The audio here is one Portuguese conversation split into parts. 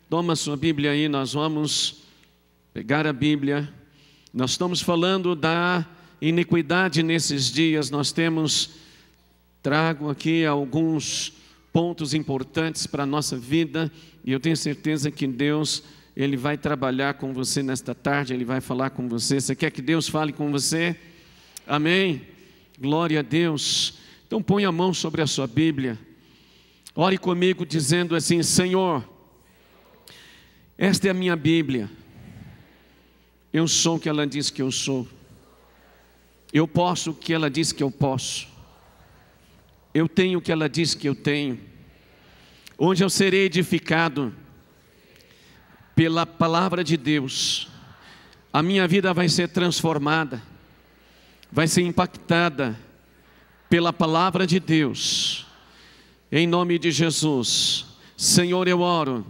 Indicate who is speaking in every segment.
Speaker 1: Toma a sua Bíblia aí, nós vamos pegar a Bíblia. Nós estamos falando da iniquidade nesses dias. Trago aqui alguns pontos importantes para a nossa vida, e eu tenho certeza que Deus, Ele vai trabalhar com você nesta tarde, Ele vai falar com você. Você quer que Deus fale com você? Amém? Glória a Deus. Então põe a mão sobre a sua Bíblia, ore comigo dizendo assim: Senhor, esta é a minha Bíblia, eu sou o que ela diz que eu sou, eu posso o que ela diz que eu posso, eu tenho o que ela diz que eu tenho. Hoje eu serei edificado pela palavra de Deus, a minha vida vai ser transformada, vai ser impactada pela palavra de Deus, em nome de Jesus. Senhor, eu oro,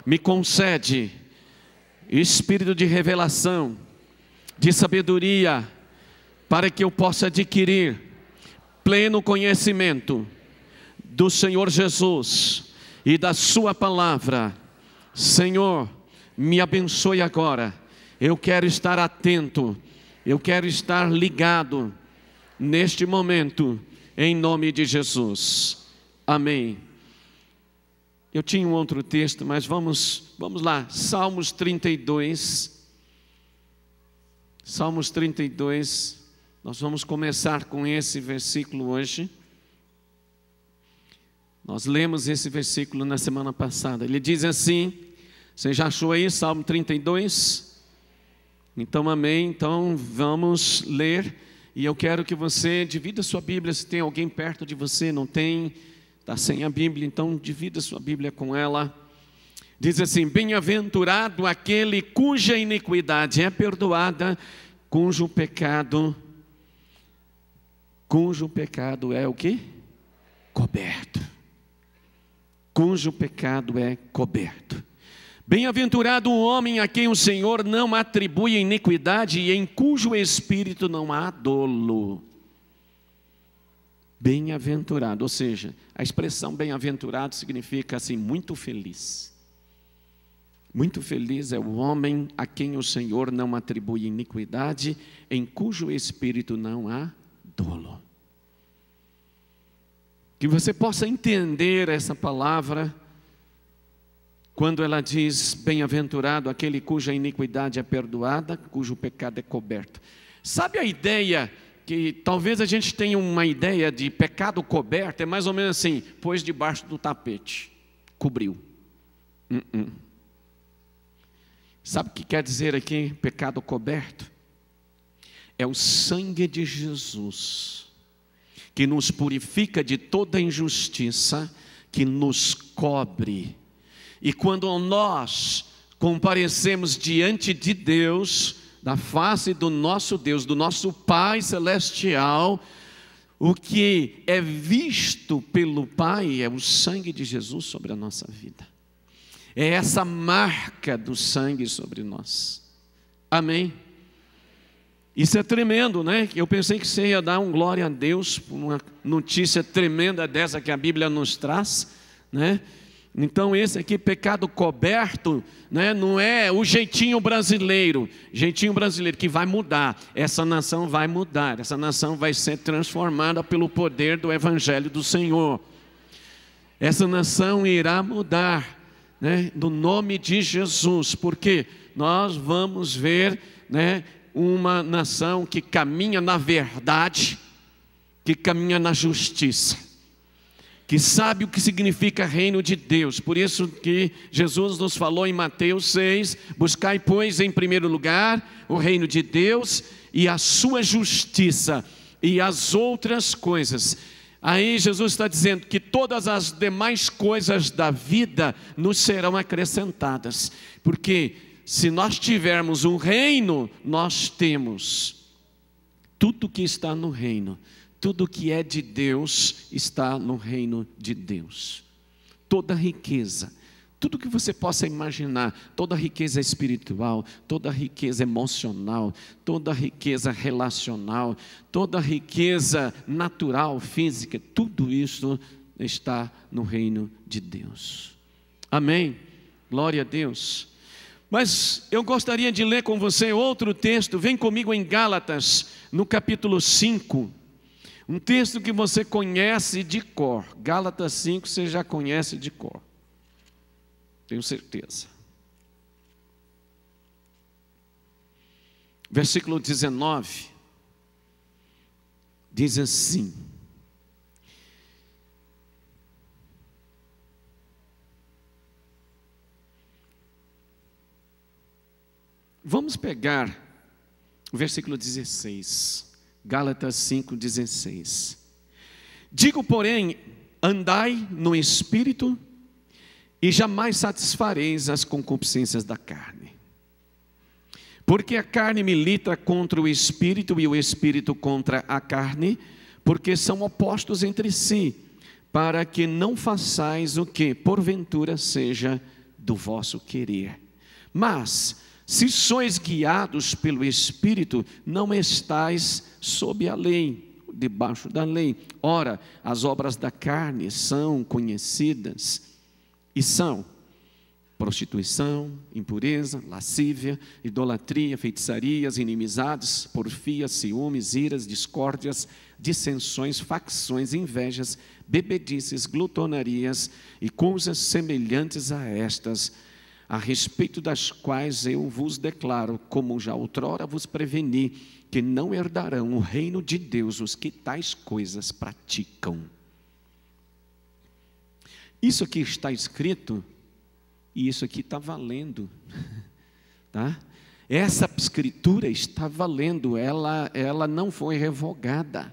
Speaker 1: me concede espírito de revelação, de sabedoria, para que eu possa adquirir pleno conhecimento do Senhor Jesus e da sua palavra. Senhor, me abençoe agora. Eu quero estar atento, eu quero estar ligado neste momento, em nome de Jesus. Amém. Eu tinha um outro texto, mas vamos lá. Salmos 32. Salmos 32. Nós vamos começar com esse versículo hoje. Nós lemos esse versículo na semana passada. Ele diz assim, você já achou aí Salmo 32? Então amém, então vamos ler. E eu quero que você divida sua Bíblia, se tem alguém perto de você, não tem, está sem a Bíblia, então divida sua Bíblia com ela. Diz assim: bem-aventurado aquele cuja iniquidade é perdoada, cujo pecado é o quê? Coberto. Cujo pecado é coberto. Bem-aventurado o homem a quem o Senhor não atribui iniquidade e em cujo espírito não há dolo. Bem-aventurado, ou seja, a expressão bem-aventurado significa assim, muito feliz. Muito feliz é o homem a quem o Senhor não atribui iniquidade, em cujo espírito não há dolo. Que você possa entender essa palavra, quando ela diz, bem-aventurado aquele cuja iniquidade é perdoada, cujo pecado é coberto. Sabe a ideia, que talvez a gente tenha uma ideia de pecado coberto, é mais ou menos assim, pôs debaixo do tapete, cobriu. Sabe o que quer dizer aqui, pecado coberto? É o sangue de Jesus, que nos purifica de toda injustiça, que nos cobre. E quando nós comparecemos diante de Deus, da face do nosso Deus, do nosso Pai Celestial, o que é visto pelo Pai é o sangue de Jesus sobre a nossa vida. É essa marca do sangue sobre nós. Amém? Isso é tremendo, né? Eu pensei que você ia dar um glória a Deus por uma notícia tremenda dessa que a Bíblia nos traz, né? Então esse aqui, pecado coberto, né? Não é o jeitinho brasileiro que vai mudar. Essa nação vai mudar, essa nação vai ser transformada pelo poder do Evangelho do Senhor. Essa nação irá mudar, né? No nome de Jesus, porque nós vamos ver, né? Uma nação que caminha na verdade, que caminha na justiça, que sabe o que significa reino de Deus. Por isso que Jesus nos falou em Mateus 6, buscai pois em primeiro lugar o reino de Deus e a sua justiça, e as outras coisas. Aí Jesus está dizendo que todas as demais coisas da vida nos serão acrescentadas, porque se nós tivermos um reino, nós temos tudo que está no reino. Tudo que é de Deus está no reino de Deus. Toda riqueza, tudo que você possa imaginar, toda riqueza espiritual, toda riqueza emocional, toda riqueza relacional, toda riqueza natural, física, tudo isso está no reino de Deus. Amém? Glória a Deus. Mas eu gostaria de ler com você outro texto. Vem comigo em Gálatas, no capítulo 5. Um texto que você conhece de cor. Gálatas 5 você já conhece de cor. Tenho certeza. Versículo 19. Diz assim: vamos pegar o versículo 16, Gálatas 5:16. Digo, porém, andai no Espírito, e jamais satisfareis as concupiscências da carne. Porque a carne milita contra o Espírito, e o Espírito contra a carne, porque são opostos entre si, para que não façais o que, porventura, seja do vosso querer. Mas, se sois guiados pelo Espírito, não estais sob a lei, debaixo da lei. Ora, as obras da carne são conhecidas, e são prostituição, impureza, lascívia, idolatria, feitiçarias, inimizades, porfias, ciúmes, iras, discórdias, dissensões, facções, invejas, bebedices, glutonarias e coisas semelhantes a estas, a respeito das quais eu vos declaro, como já outrora vos preveni, que não herdarão o reino de Deus os que tais coisas praticam. Isso aqui está escrito, e isso aqui está valendo, tá? Essa escritura está valendo, ela não foi revogada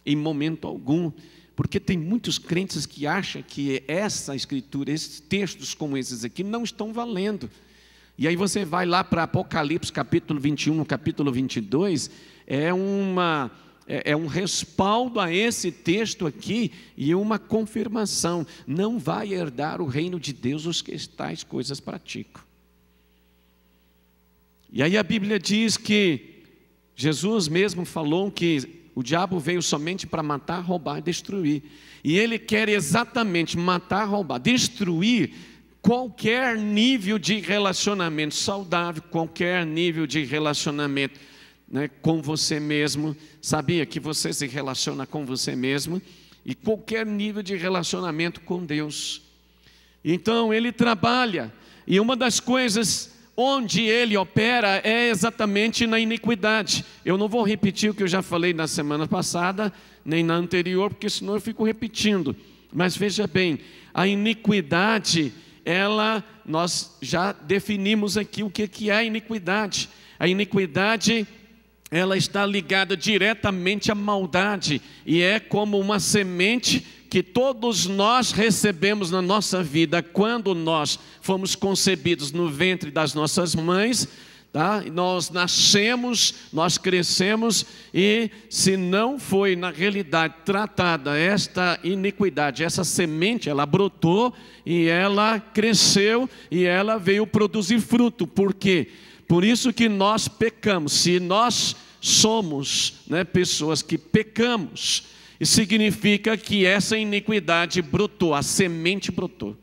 Speaker 1: em momento algum, porque tem muitos crentes que acham que essa escritura, esses textos como esses aqui, não estão valendo. E aí você vai lá para Apocalipse capítulo 21, capítulo 22, é um respaldo a esse texto aqui e uma confirmação: não vai herdar o reino de Deus os que tais coisas praticam. E aí a Bíblia diz que Jesus mesmo falou que o diabo veio somente para matar, roubar e destruir. E ele quer exatamente matar, roubar, destruir qualquer nível de relacionamento saudável, qualquer nível de relacionamento, né, com você mesmo. Sabia que você se relaciona com você mesmo? E qualquer nível de relacionamento com Deus. Então ele trabalha, e uma das coisas onde ele opera é exatamente na iniquidade. Eu não vou repetir o que eu já falei na semana passada, nem na anterior, porque senão eu fico repetindo. Mas veja bem, a iniquidade, nós já definimos aqui o que é a iniquidade. A iniquidade, ela está ligada diretamente à maldade, e é como uma semente que todos nós recebemos na nossa vida quando nós fomos concebidos no ventre das nossas mães, tá? Nós nascemos, nós crescemos, e se não foi na realidade tratada esta iniquidade, essa semente, ela brotou e ela cresceu e ela veio produzir fruto. Por quê? Por isso que nós pecamos. Se nós somos, né, pessoas que pecamos, e significa que essa iniquidade brotou, a semente brotou.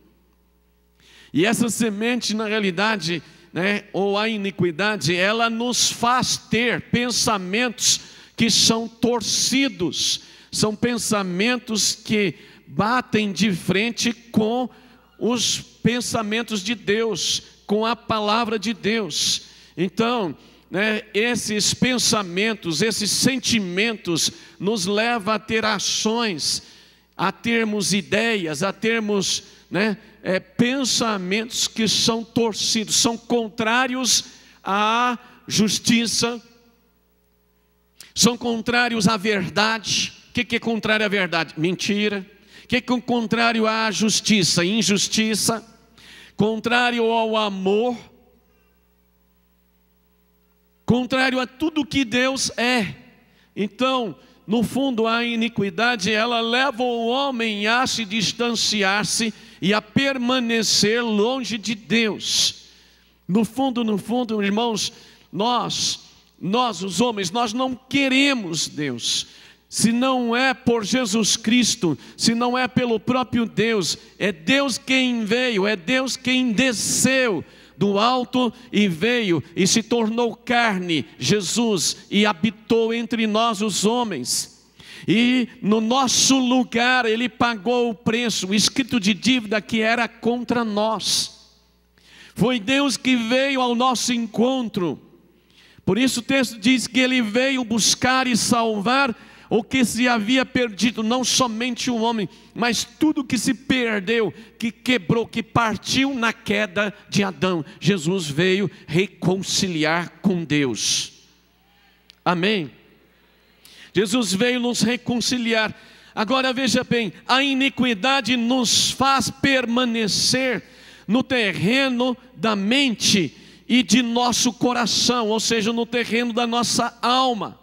Speaker 1: E essa semente, na realidade, né, ou a iniquidade, ela nos faz ter pensamentos que são torcidos, são pensamentos que batem de frente com os pensamentos de Deus, com a palavra de Deus. Então, né, esses pensamentos, esses sentimentos nos levam a ter ações, a termos ideias, a termos, né, pensamentos que são torcidos, são contrários à justiça, são contrários à verdade. O que é contrário à verdade? Mentira. O que é contrário à justiça? Injustiça. Contrário ao amor, contrário a tudo que Deus é. Então, no fundo, a iniquidade, ela leva o homem a se distanciar-se e a permanecer longe de Deus. No fundo, irmãos, nós os homens, nós não queremos Deus. se não é por Jesus Cristo, se não é pelo próprio Deus, é Deus quem veio, é Deus quem desceu do alto e veio e se tornou carne, Jesus, e habitou entre nós os homens. E no nosso lugar Ele pagou o preço, o escrito de dívida que era contra nós. Foi Deus que veio ao nosso encontro. Por isso o texto diz que Ele veio buscar e salvar o que se havia perdido, não somente o homem, mas tudo que se perdeu, que quebrou, que partiu na queda de Adão. Jesus veio reconciliar com Deus. Amém? Jesus veio nos reconciliar. Agora veja bem, a iniquidade nos faz permanecer no terreno da mente e de nosso coração, ou seja, no terreno da nossa alma,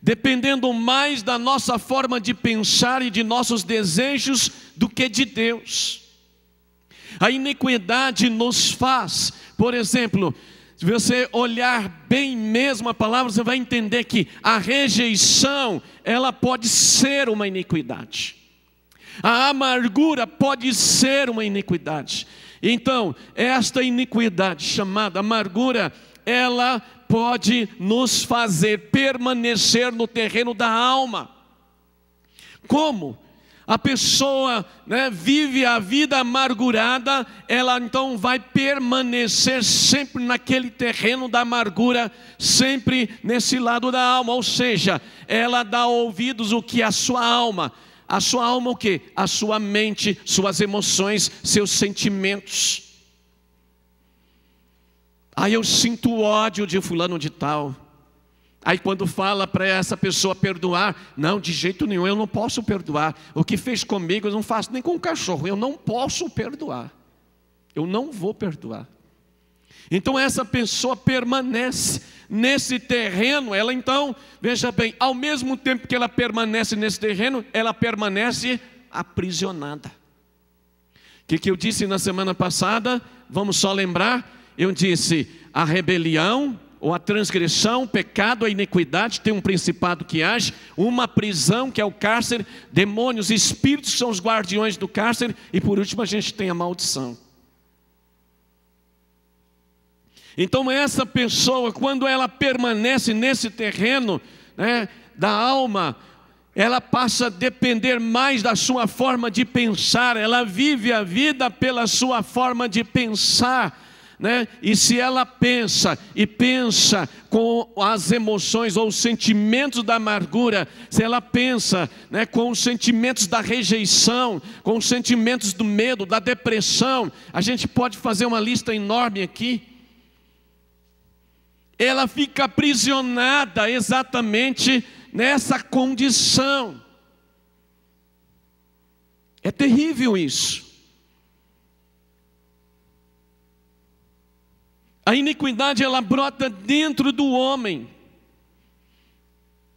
Speaker 1: dependendo mais da nossa forma de pensar e de nossos desejos do que de Deus. A iniquidade nos faz, por exemplo, se você olhar bem mesmo a palavra, você vai entender que a rejeição, ela pode ser uma iniquidade. A amargura pode ser uma iniquidade. Então, esta iniquidade chamada amargura, ela pode nos fazer permanecer no terreno da alma. Como? A pessoa, vive a vida amargurada, ela então vai permanecer sempre naquele terreno da amargura, sempre nesse lado da alma, ou seja, ela dá ouvidos o que? A sua alma o que? A sua mente, suas emoções, seus sentimentos. Aí eu sinto ódio de fulano de tal. Aí quando fala para essa pessoa perdoar, não, de jeito nenhum, eu não posso perdoar. O que fez comigo eu não faço nem com o cachorro, eu não posso perdoar. Eu não vou perdoar. Então essa pessoa permanece nesse terreno, ela então, veja bem, ao mesmo tempo que ela permanece nesse terreno, ela permanece aprisionada. O que eu disse na semana passada? Vamos só lembrar, eu disse, a rebelião, ou a transgressão, o pecado, a iniquidade, tem um principado que age, uma prisão que é o cárcere, demônios, espíritos são os guardiões do cárcere, e por último a gente tem a maldição. Então essa pessoa, quando ela permanece nesse terreno da alma, ela passa a depender mais da sua forma de pensar, ela vive a vida pela sua forma de pensar. E se ela pensa com as emoções ou os sentimentos da amargura, se ela pensa com os sentimentos da rejeição, com os sentimentos do medo, da depressão, a gente pode fazer uma lista enorme aqui. Ela fica aprisionada exatamente nessa condição. É terrível isso. A iniquidade, ela brota dentro do homem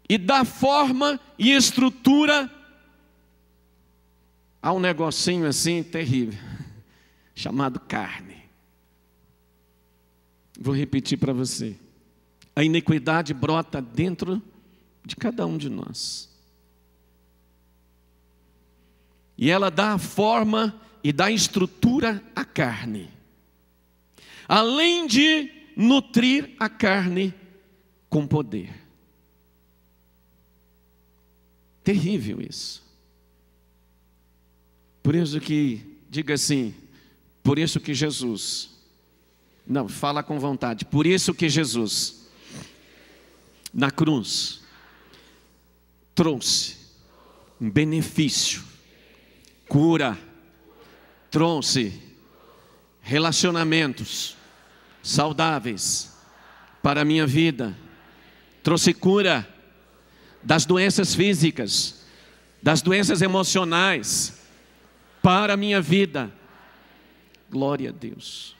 Speaker 1: e dá forma e estrutura a um negocinho assim terrível, chamado carne. Vou repetir para você. A iniquidade brota dentro de cada um de nós. E ela dá a forma e dá estrutura à carne. Além de nutrir a carne com poder. Terrível isso. Por isso que, diga assim, por isso que Jesus, não, fala com vontade, por isso que Jesus, na cruz, trouxe um benefício, cura, trouxe relacionamentos saudáveis para a minha vida, trouxe cura das doenças físicas, das doenças emocionais para a minha vida. Glória a Deus.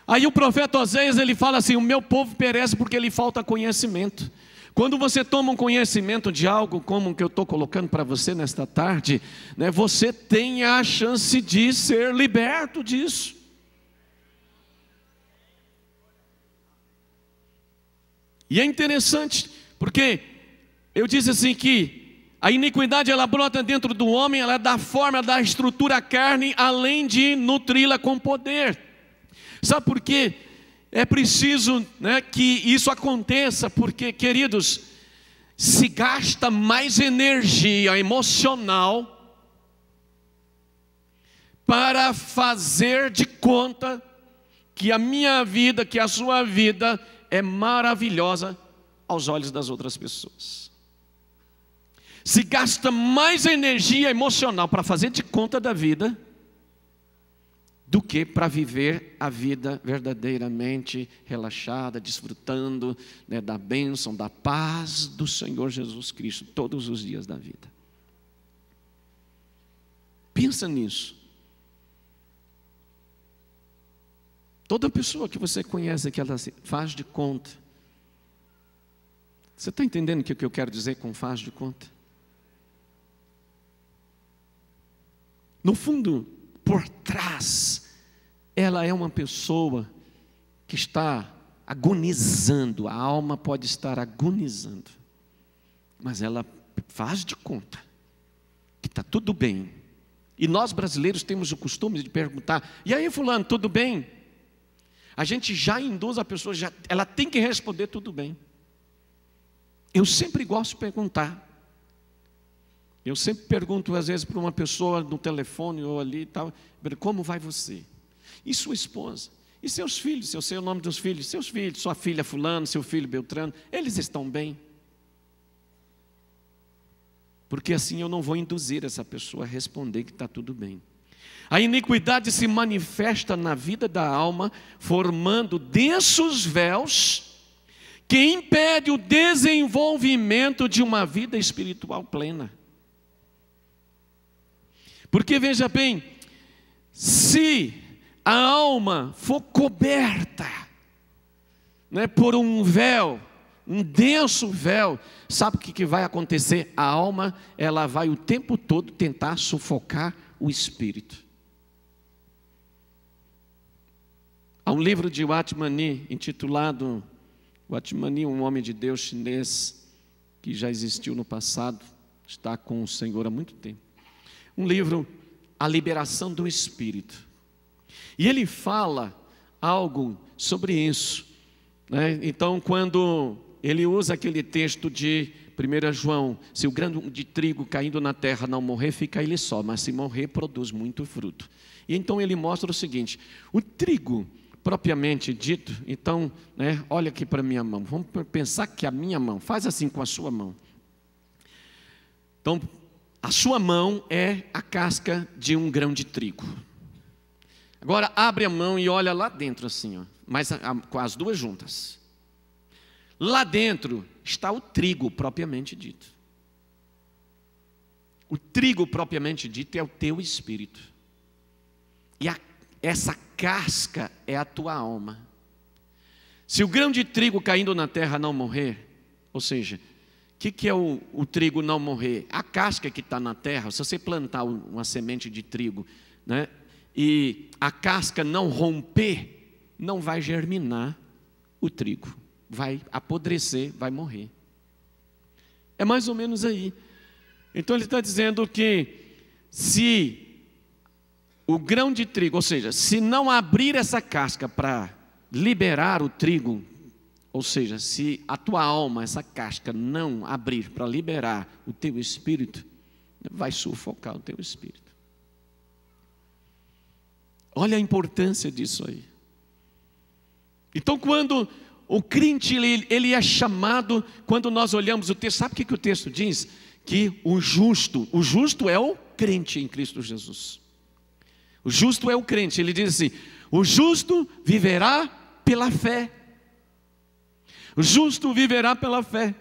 Speaker 1: Aí o profeta Oséias, ele fala assim, o meu povo perece porque lhe falta conhecimento. Quando você toma um conhecimento de algo como o que eu estou colocando para você nesta tarde, você tem a chance de ser liberto disso. E é interessante, porque eu disse assim que a iniquidade ela brota dentro do homem, ela dá forma, dá estrutura à carne, além de nutri-la com poder. Sabe por quê? É preciso, né, que isso aconteça, porque, queridos, se gasta mais energia emocional para fazer de conta que a minha vida, que a sua vida é maravilhosa aos olhos das outras pessoas. Se gasta mais energia emocional para fazer de conta da vida do que para viver a vida verdadeiramente relaxada, desfrutando, né, da bênção, da paz do Senhor Jesus Cristo todos os dias da vida. Pensa nisso. Toda pessoa que você conhece que ela faz de conta. Você está entendendo o que eu quero dizer com faz de conta? No fundo, por trás, ela é uma pessoa que está agonizando, a alma pode estar agonizando, mas ela faz de conta que está tudo bem. E nós brasileiros temos o costume de perguntar: e aí fulano, tudo bem? A gente já induz a pessoa, ela tem que responder tudo bem. Eu sempre gosto de perguntar. Eu sempre pergunto às vezes para uma pessoa no telefone ou ali e tal: como vai você? E sua esposa? E seus filhos? Se eu sei o nome dos filhos, seus filhos, sua filha fulano, seu filho Beltrano, eles estão bem? Porque assim eu não vou induzir essa pessoa a responder que está tudo bem. A iniquidade se manifesta na vida da alma, formando densos véus que impede o desenvolvimento de uma vida espiritual plena. Porque veja bem, se a alma for coberta, né, por um véu, um denso véu, sabe o que vai acontecer? A alma, ela vai o tempo todo tentar sufocar o espírito. Há um livro de Watmani intitulado, Watmani, um homem de Deus chinês que já existiu no passado, está com o Senhor há muito tempo. Um livro, A Liberação do Espírito. E ele fala algo sobre isso, né? Então, quando ele usa aquele texto de 1 João, se o grão de trigo caindo na terra não morrer, fica ele só, mas se morrer, produz muito fruto. E então ele mostra o seguinte: o trigo propriamente dito, então, né, olha aqui para a minha mão, vamos pensar que a minha mão, faz assim com a sua mão. Então, a sua mão é a casca de um grão de trigo. Agora abre a mão e olha lá dentro assim, ó, mas com as duas juntas. Lá dentro está o trigo propriamente dito. O trigo propriamente dito é o teu espírito. E essa casca é a tua alma. Se o grão de trigo caindo na terra não morrer, ou seja, o que é o trigo não morrer? A casca que está na terra, se você plantar uma semente de trigo, né, e a casca não romper, não vai germinar o trigo. Vai apodrecer, vai morrer. É mais ou menos aí. Então ele está dizendo que se o grão de trigo, ou seja, se não abrir essa casca para liberar o trigo, ou seja, se a tua alma, essa casca, não abrir para liberar o teu espírito, vai sufocar o teu espírito. Olha a importância disso aí. Então, quando o crente, ele é chamado, quando nós olhamos o texto, sabe o que o texto diz? Que o justo é o crente em Cristo Jesus. O justo é o crente, ele diz assim: o justo viverá pela fé. O justo viverá pela fé.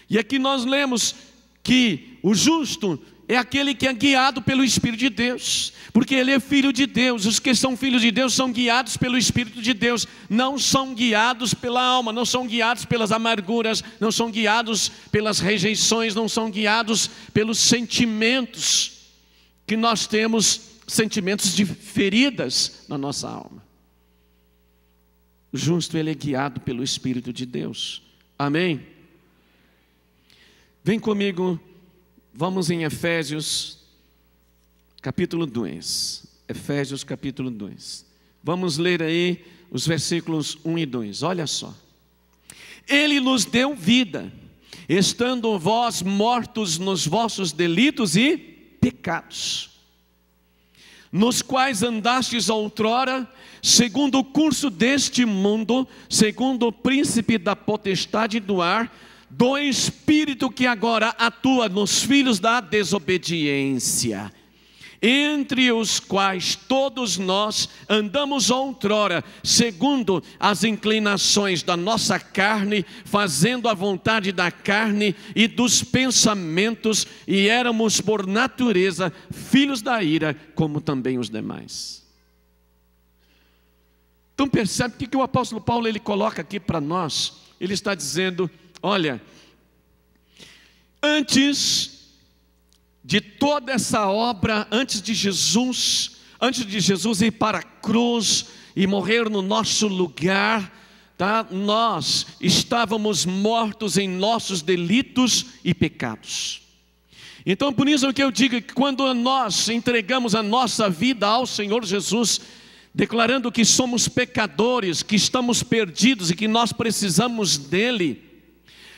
Speaker 1: E aqui nós lemos que o justo é aquele que é guiado pelo Espírito de Deus, porque ele é filho de Deus. Os que são filhos de Deus são guiados pelo Espírito de Deus, não são guiados pela alma, não são guiados pelas amarguras, não são guiados pelas rejeições, não são guiados pelos sentimentos que nós temos, sentimentos de feridas na nossa alma. O justo, ele é guiado pelo Espírito de Deus. Amém? Vem comigo, vamos em Efésios, capítulo 2. Efésios, capítulo 2. Vamos ler aí os versículos 1 e 2. Olha só. Ele nos deu vida, estando vós mortos nos vossos delitos e pecados, nos quais andastes outrora, segundo o curso deste mundo, segundo o príncipe da potestade do ar, do espírito que agora atua nos filhos da desobediência, entre os quais todos nós andamos outrora, segundo as inclinações da nossa carne, fazendo a vontade da carne e dos pensamentos, e éramos por natureza filhos da ira, como também os demais. Então percebe o que o apóstolo Paulo ele coloca aqui para nós? Ele está dizendo, olha, antes de toda essa obra, antes de Jesus ir para a cruz e morrer no nosso lugar, tá? Nós estávamos mortos em nossos delitos e pecados. Então por isso que eu digo que quando nós entregamos a nossa vida ao Senhor Jesus, declarando que somos pecadores, que estamos perdidos e que nós precisamos dele,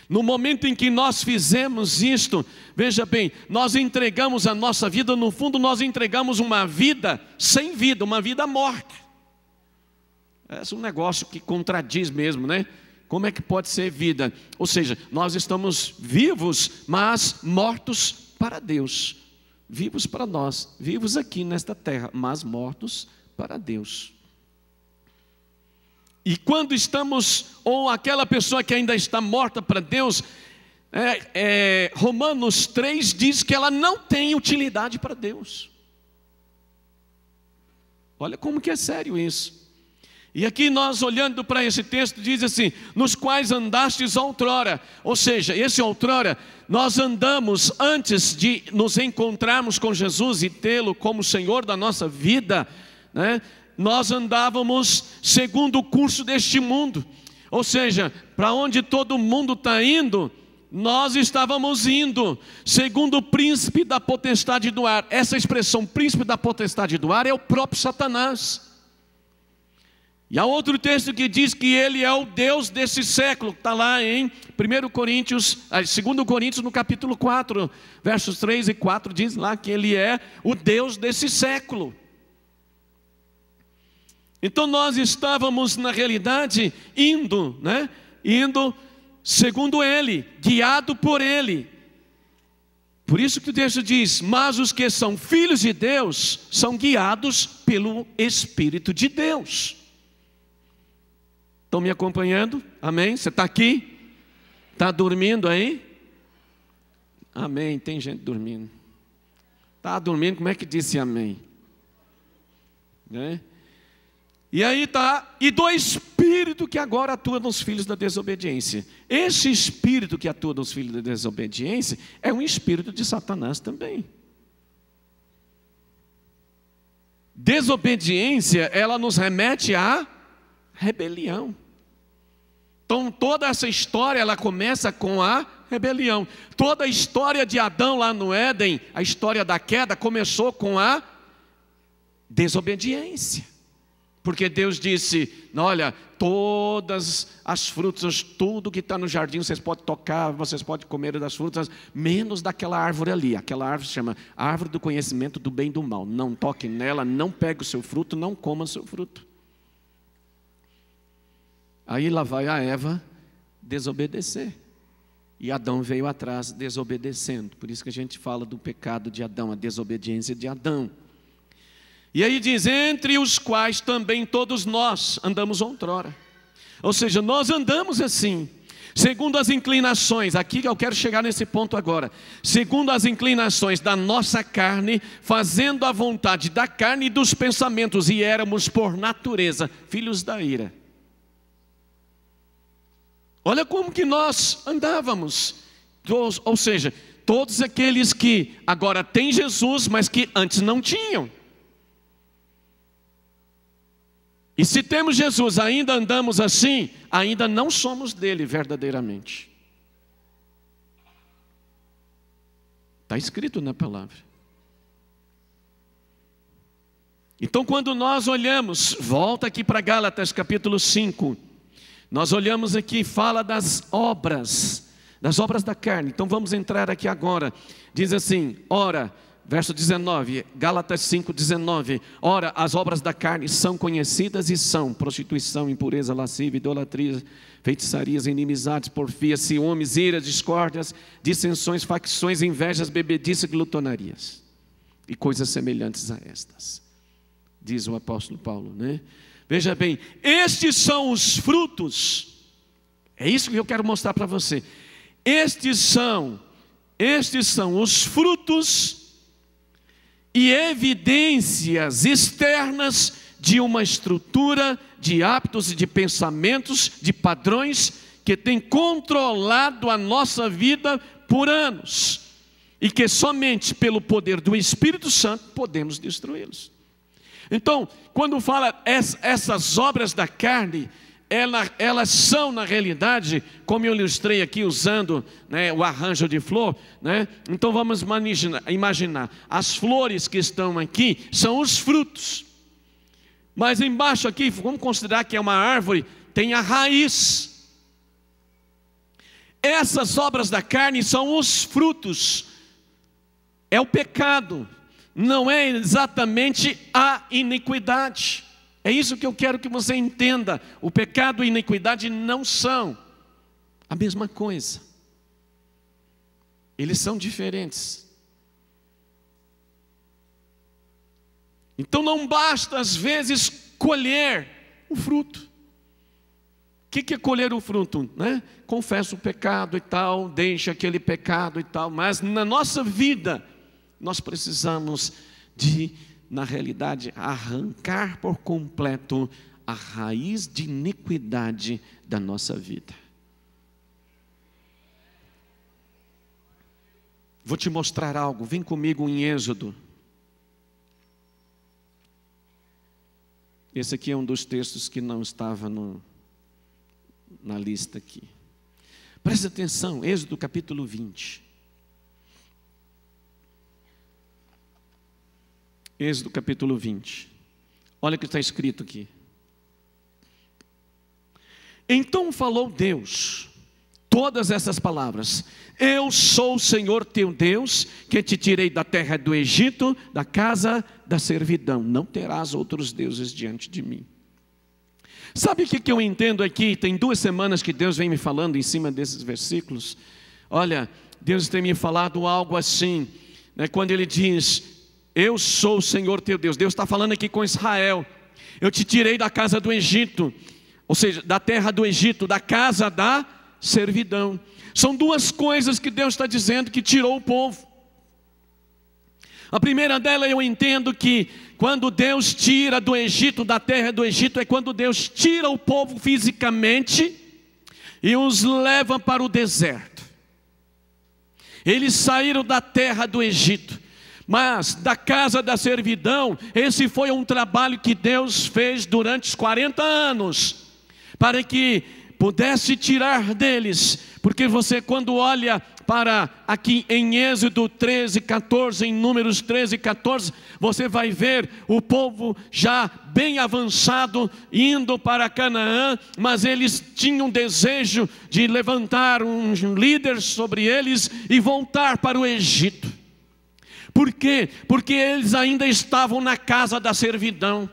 Speaker 1: no momento em que nós fizemos isto, veja bem, nós entregamos a nossa vida, no fundo nós entregamos uma vida sem vida, uma vida morta. Esse é um negócio que contradiz mesmo, né? Como é que pode ser vida? Ou seja, nós estamos vivos, mas mortos para Deus. Vivos para nós, vivos aqui nesta terra, mas mortos para Deus. E quando estamos, ou aquela pessoa que ainda está morta para Deus, Romanos 3 diz que ela não tem utilidade para Deus. Olha como que é sério isso. E aqui nós olhando para esse texto diz assim, nos quais andastes outrora, ou seja, esse outrora, nós andamos antes de nos encontrarmos com Jesus e tê-lo como Senhor da nossa vida, né? Nós andávamos segundo o curso deste mundo, ou seja, para onde todo mundo está indo, nós estávamos indo, segundo o príncipe da potestade do ar. Essa expressão, príncipe da potestade do ar, é o próprio Satanás. E há outro texto que diz que ele é o Deus desse século, está lá em 2 Coríntios no capítulo 4, versos 3 e 4, diz lá que ele é o Deus desse século. Então nós estávamos na realidade indo segundo ele, guiado por ele. Por isso que o texto diz, mas os que são filhos de Deus são guiados pelo Espírito de Deus. Estão me acompanhando? Amém? Você está aqui? Está dormindo aí? Amém, tem gente dormindo. Está dormindo, como é que disse amém? Né? E aí está, e do Espírito que agora atua nos filhos da desobediência. Esse Espírito que atua nos filhos da desobediência é um espírito de Satanás também. Desobediência, ela nos remete à rebelião. Então toda essa história, ela começa com a rebelião. Toda a história de Adão lá no Éden, a história da queda, começou com a desobediência. Porque Deus disse, olha, todas as frutas, tudo que está no jardim, vocês podem tocar, vocês podem comer das frutas, menos daquela árvore ali. Aquela árvore se chama árvore do conhecimento do bem e do mal. Não toque nela, não pegue o seu fruto, não coma o seu fruto. Aí lá vai a Eva desobedecer. E Adão veio atrás desobedecendo. Por isso que a gente fala do pecado de Adão, a desobediência de Adão. E aí diz, entre os quais também todos nós andamos outrora. Ou seja, nós andamos assim, segundo as inclinações, aqui eu quero chegar nesse ponto agora. Segundo as inclinações da nossa carne, fazendo a vontade da carne e dos pensamentos, e éramos por natureza filhos da ira. Olha como que nós andávamos, ou seja, todos aqueles que agora têm Jesus, mas que antes não tinham. E se temos Jesus, ainda andamos assim, ainda não somos dele verdadeiramente. Está escrito na palavra. Então, quando nós olhamos, volta aqui para Gálatas capítulo 5, nós olhamos aqui, fala das obras da carne. Então vamos entrar aqui agora. Diz assim, ora, verso 19, Gálatas 5, 19. Ora, as obras da carne são conhecidas e são prostituição, impureza, lascívia, idolatria, feitiçarias, inimizades, porfias, ciúmes, iras, discórdias, dissensões, facções, invejas, bebedice, glutonarias e coisas semelhantes a estas. Diz o apóstolo Paulo, né? Veja bem, estes são os frutos. É isso que eu quero mostrar para você. Estes são os frutos e evidências externas de uma estrutura de hábitos e de pensamentos, de padrões que tem controlado a nossa vida por anos e que somente pelo poder do Espírito Santo podemos destruí-los. Então, quando fala essas obras da carne, elas são na realidade, como eu ilustrei aqui usando, né, o arranjo de flor, né? Então vamos imaginar, as flores que estão aqui são os frutos, mas embaixo aqui, vamos considerar que é uma árvore, tem a raiz. Essas obras da carne são os frutos, é o pecado, não é exatamente a iniquidade. É isso que eu quero que você entenda. O pecado e a iniquidade não são a mesma coisa. Eles são diferentes. Então não basta às vezes colher o fruto. O que é colher o fruto? Né? Confessa o pecado e tal, deixa aquele pecado e tal, mas na nossa vida nós precisamos de, na realidade, arrancar por completo a raiz de iniquidade da nossa vida. Vou te mostrar algo, vem comigo em Êxodo. Esse aqui é um dos textos que não estava na lista aqui. Presta atenção, Êxodo capítulo 20. Êxodo capítulo 20. Olha o que está escrito aqui. Então falou Deus todas essas palavras: eu sou o Senhor teu Deus, que te tirei da terra do Egito, da casa da servidão. Não terás outros deuses diante de mim. Sabe o que eu entendo aqui? Tem 2 semanas que Deus vem me falando em cima desses versículos. Olha, Deus tem me falado algo assim, né, quando Ele diz: eu sou o Senhor teu Deus. Deus está falando aqui com Israel. Eu te tirei da casa do Egito, ou seja, da terra do Egito, da casa da servidão. São 2 coisas que Deus está dizendo que tirou o povo. A primeira dela, eu entendo que quando Deus tira do Egito, da terra do Egito, é quando Deus tira o povo fisicamente e os leva para o deserto. Eles saíram da terra do Egito, mas da casa da servidão, esse foi um trabalho que Deus fez durante os 40 anos, para que pudesse tirar deles, porque você quando olha para aqui em Êxodo 13, 14, em Números 13, 14, você vai ver o povo já bem avançado, indo para Canaã, mas eles tinham desejo de levantar um líder sobre eles e voltar para o Egito. Por quê? Porque eles ainda estavam na casa da servidão.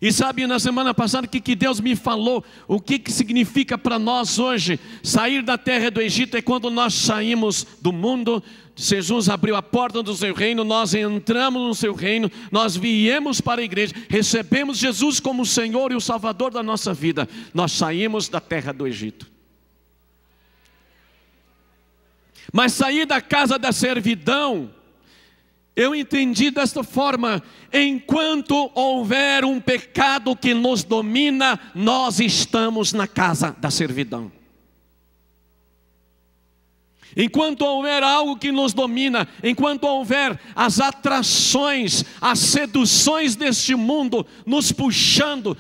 Speaker 1: E sabe, na semana passada, o que Deus me falou? O que significa para nós hoje? Sair da terra do Egito é quando nós saímos do mundo. Jesus abriu a porta do seu reino, nós entramos no seu reino, nós viemos para a igreja, recebemos Jesus como o Senhor e o Salvador da nossa vida. Nós saímos da terra do Egito. Mas sair da casa da servidão, eu entendi desta forma: enquanto houver um pecado que nos domina, nós estamos na casa da servidão. Enquanto houver algo que nos domina, enquanto houver as atrações, as seduções deste mundo nos puxando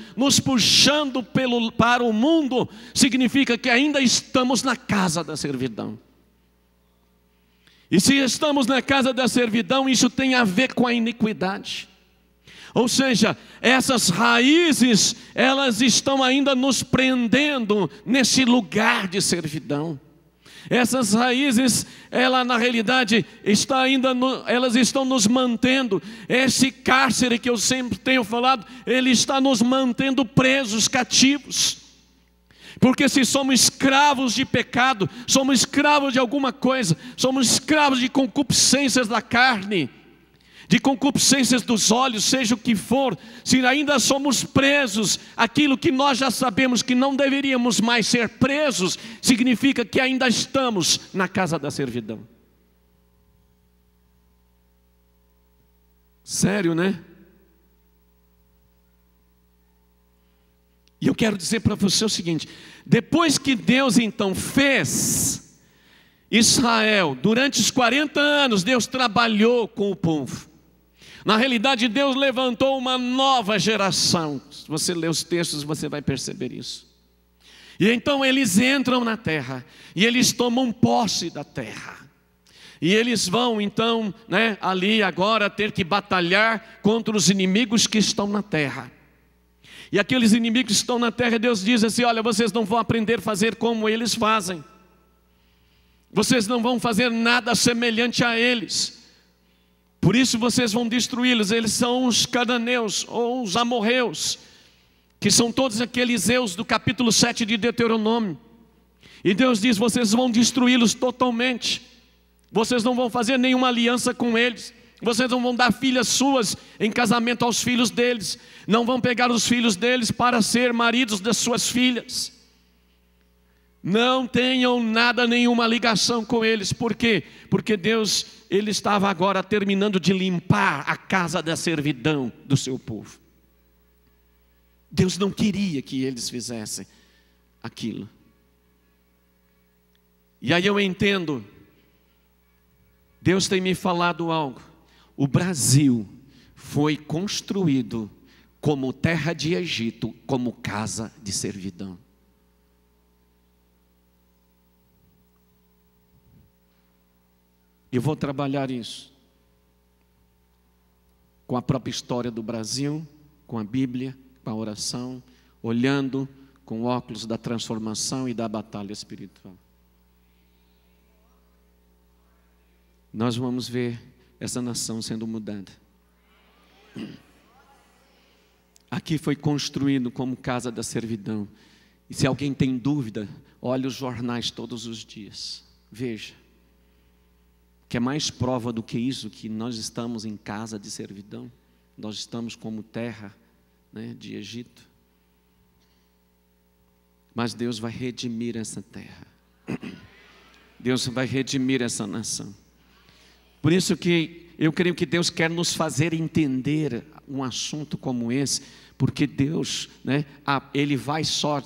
Speaker 1: para o mundo, significa que ainda estamos na casa da servidão. E se estamos na casa da servidão, isso tem a ver com a iniquidade. Ou seja, essas raízes, elas estão ainda nos prendendo nesse lugar de servidão. Essas raízes, ela na realidade elas estão nos mantendo. Esse cárcere que eu sempre tenho falado, ele está nos mantendo presos, cativos. Porque se somos escravos de pecado, somos escravos de alguma coisa, somos escravos de concupiscências da carne, de concupiscências dos olhos, seja o que for, se ainda somos presos, aquilo que nós já sabemos que não deveríamos mais ser presos, significa que ainda estamos na casa da servidão. Sério, né? E eu quero dizer para você o seguinte: depois que Deus então fez Israel, durante os 40 anos, Deus trabalhou com o povo. Na realidade, Deus levantou uma nova geração. Se você ler os textos, você vai perceber isso. E então eles entram na terra, e eles tomam posse da terra. E eles vão então, ali agora ter que batalhar contra os inimigos que estão na terra. E aqueles inimigos que estão na terra, Deus diz assim: olha, vocês não vão aprender a fazer como eles fazem. Vocês não vão fazer nada semelhante a eles. Por isso vocês vão destruí-los. Eles são os cananeus ou os amorreus, que são todos aqueles eus do capítulo 7 de Deuteronômio. E Deus diz: vocês vão destruí-los totalmente. Vocês não vão fazer nenhuma aliança com eles. Vocês não vão dar filhas suas em casamento aos filhos deles. Não vão pegar os filhos deles para ser maridos das suas filhas. Não tenham nada, nenhuma ligação com eles. Por quê? Porque Deus, Ele estava agora terminando de limpar a casa da servidão do seu povo. Deus não queria que eles fizessem aquilo. E aí eu entendo, Deus tem me falado algo. O Brasil foi construído como terra de Egito, como casa de servidão. Eu vou trabalhar isso com a própria história do Brasil, com a Bíblia, com a oração, olhando com óculos da transformação e da batalha espiritual. Nós vamos ver essa nação sendo mudada. Aqui foi construído como casa da servidão. E se alguém tem dúvida, olhe os jornais todos os dias. Veja. Que é mais prova do que isso, que nós estamos em casa de servidão. Nós estamos como terra, de Egito. Mas Deus vai redimir essa terra. Deus vai redimir essa nação. Por isso que eu creio que Deus quer nos fazer entender um assunto como esse, porque Deus, Ele vai só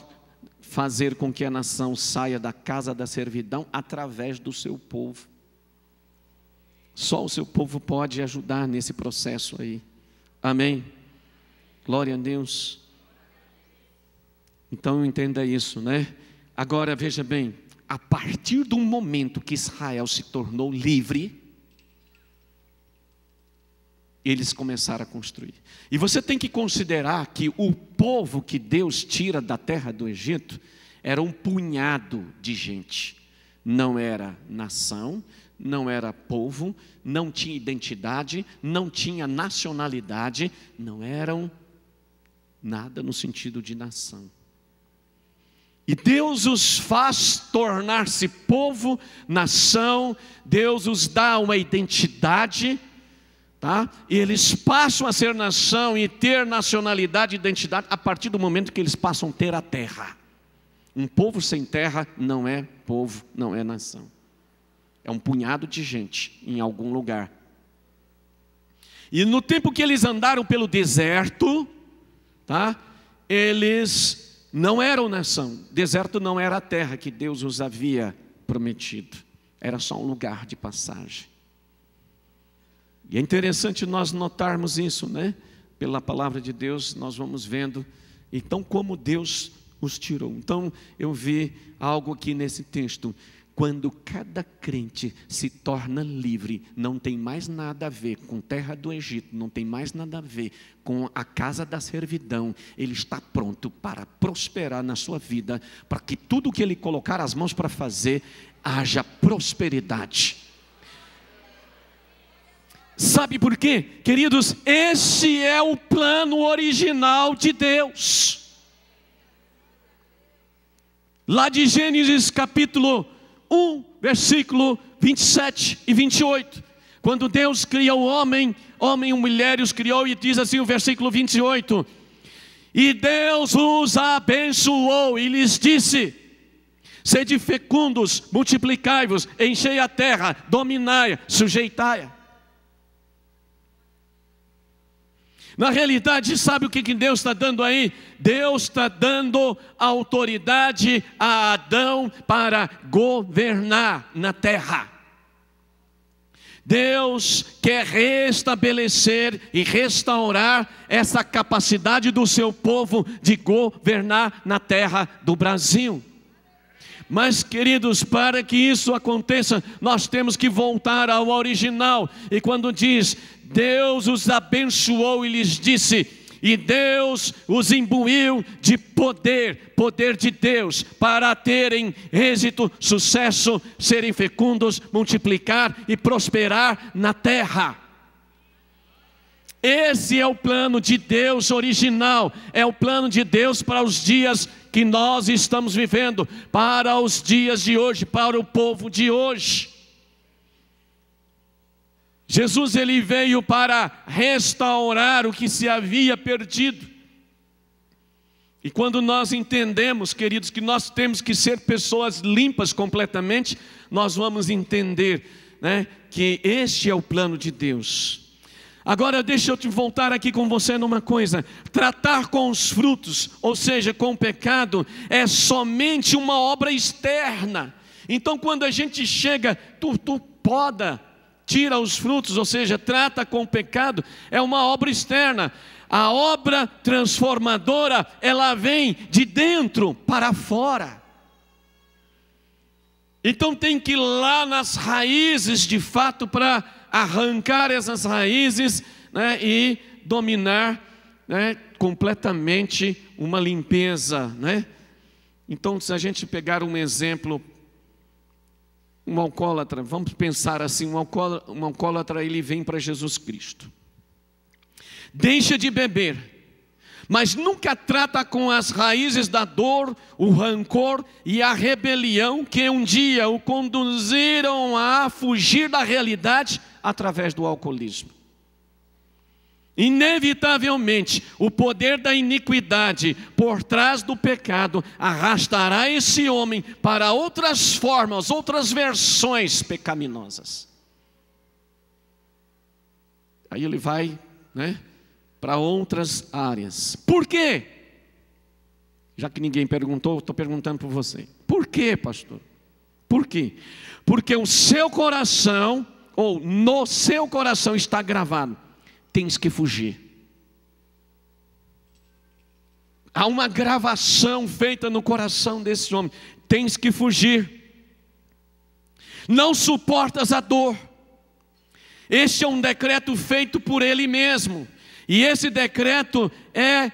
Speaker 1: fazer com que a nação saia da casa da servidão através do seu povo. Só o seu povo pode ajudar nesse processo aí. Amém? Glória a Deus. Então entenda isso, Agora veja bem, a partir do momento que Israel se tornou livre, eles começaram a construir. E você tem que considerar que o povo que Deus tira da terra do Egito era um punhado de gente. Não era nação, não era povo, não tinha identidade, não tinha nacionalidade, não eram nada no sentido de nação. E Deus os faz tornar-se povo, nação, Deus os dá uma identidade, e eles passam a ser nação e ter nacionalidade e identidade a partir do momento que eles passam a ter a terra. Um povo sem terra não é povo, não é nação. É um punhado de gente em algum lugar. E no tempo que eles andaram pelo deserto, eles não eram nação. Deserto não era a terra que Deus os havia prometido. Era só um lugar de passagem. E é interessante nós notarmos isso, Pela palavra de Deus nós vamos vendo, então, como Deus os tirou. Então eu vi algo aqui nesse texto. Quando cada crente se torna livre, não tem mais nada a ver com terra do Egito, não tem mais nada a ver com a casa da servidão. Ele está pronto para prosperar na sua vida, para que tudo que ele colocar as mãos para fazer, haja prosperidade. Sabe por quê? Queridos, esse é o plano original de Deus. Lá de Gênesis capítulo 1, versículo 27 e 28. Quando Deus cria o homem e mulher os criou, e diz assim o versículo 28. E Deus os abençoou e lhes disse: sede fecundos, multiplicai-vos, enchei a terra, dominai-a, sujeitai-a. Na realidade, sabe o que Deus está dando aí? Deus está dando autoridade a Adão para governar na terra. Deus quer restabelecer e restaurar essa capacidade do seu povo de governar na terra do Brasil. Mas, queridos, para que isso aconteça, nós temos que voltar ao original. E quando diz, Deus os abençoou e lhes disse, e Deus os imbuiu de poder de Deus, para terem êxito, sucesso, serem fecundos, multiplicar e prosperar na terra. Esse é o plano de Deus original, é o plano de Deus para os dias que nós estamos vivendo, para os dias de hoje, para o povo de hoje. Jesus, ele veio para restaurar o que se havia perdido. E quando nós entendemos, queridos, que nós temos que ser pessoas limpas completamente, nós vamos entender, né, que este é o plano de Deus. Agora deixa eu te voltar aqui com você numa coisa. Tratar com os frutos, ou seja, com o pecado, é somente uma obra externa. Então quando a gente chega, tu poda, tira os frutos, ou seja, trata com o pecado, é uma obra externa. A obra transformadora, ela vem de dentro para fora. Então tem que ir lá nas raízes de fato para arrancar essas raízes, né, e dominar, né, completamente uma limpeza, né? Então, se a gente pegar um exemplo, um alcoólatra, vamos pensar assim, um alcoólatra, ele vem para Jesus Cristo, deixa de beber, mas nunca trata com as raízes da dor, o rancor e a rebelião que um dia o conduziram a fugir da realidade através do alcoolismo. Inevitavelmente, o poder da iniquidade por trás do pecado arrastará esse homem para outras formas, outras versões pecaminosas. Aí ele vai, né, para outras áreas. Por quê? Já que ninguém perguntou, estou perguntando para você. Por quê, pastor? Por quê? Porque o seu coração, ou no seu coração está gravado, tens que fugir. Há uma gravação feita no coração desse homem, tens que fugir. Não suportas a dor. Este é um decreto feito por ele mesmo. E esse decreto é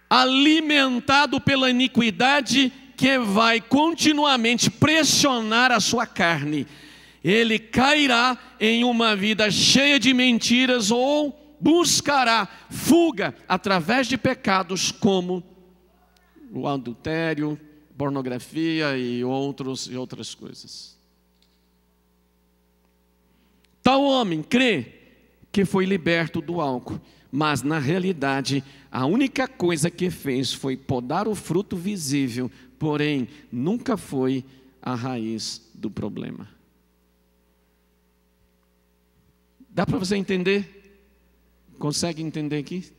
Speaker 1: alimentado pela iniquidade que vai continuamente pressionar a sua carne. Ele cairá em uma vida cheia de mentiras ou buscará fuga através de pecados como o adultério, pornografia e outras coisas. Tal homem crê que foi liberto do álcool, mas na realidade a única coisa que fez foi podar o fruto visível, porém nunca foi a raiz do problema. Dá para você entender? Consegue entender aqui?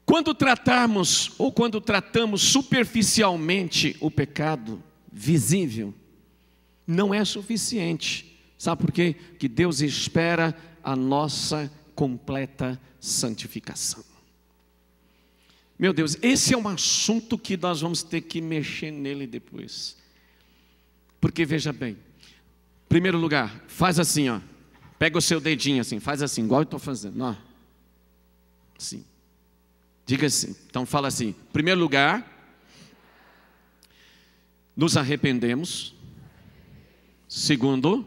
Speaker 1: Quando tratarmos ou quando tratamos superficialmente o pecado visível, não é suficiente. Sabe por quê? Que Deus espera a nossa completa santificação. Meu Deus, esse é um assunto que nós vamos ter que mexer nele depois. Porque veja bem, em primeiro lugar, faz assim, ó. Pega o seu dedinho assim, faz assim, igual eu estou fazendo, ó. Assim. Diga assim, então fala assim, em primeiro lugar, nos arrependemos. Segundo,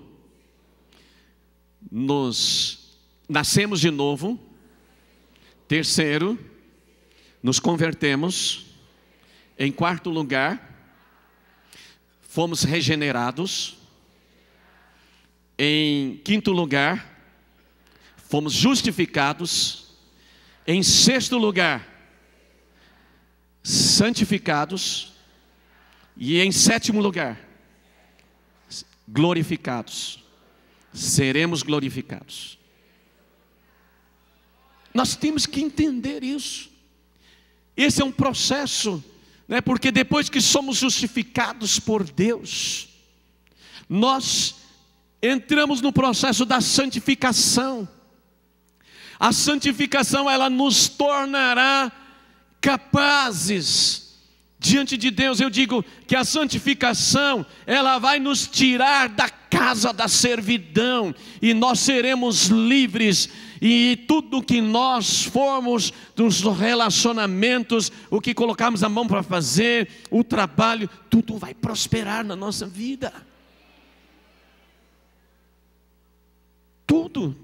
Speaker 1: nos nascemos de novo. Terceiro, nos convertemos. Em quarto lugar, fomos regenerados. Em quinto lugar, fomos justificados. Em sexto lugar, santificados. E em sétimo lugar, glorificados. Seremos glorificados. Nós temos que entender isso. Esse é um processo, né? Porque depois que somos justificados por Deus, nós entramos no processo da santificação. A santificação, ela nos tornará capazes diante de Deus. Eu digo que a santificação, ela vai nos tirar da casa da servidão, e nós seremos livres, e tudo que nós formos dos relacionamentos, o que colocarmos a mão para fazer, o trabalho, tudo vai prosperar na nossa vida. Tudo.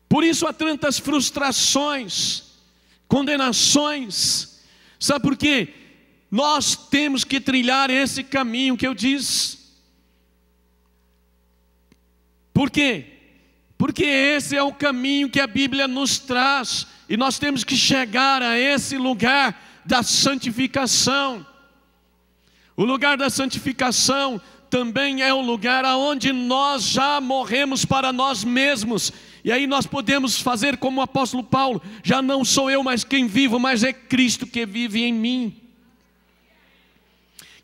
Speaker 1: Por isso há tantas frustrações, condenações. Sabe por quê? Nós temos que trilhar esse caminho que eu disse. Por quê? Porque esse é o caminho que a Bíblia nos traz, e nós temos que chegar a esse lugar da santificação. O lugar da santificação também é o lugar aonde nós já morremos para nós mesmos. E aí nós podemos fazer como o apóstolo Paulo: já não sou eu mais quem vivo, mas é Cristo que vive em mim.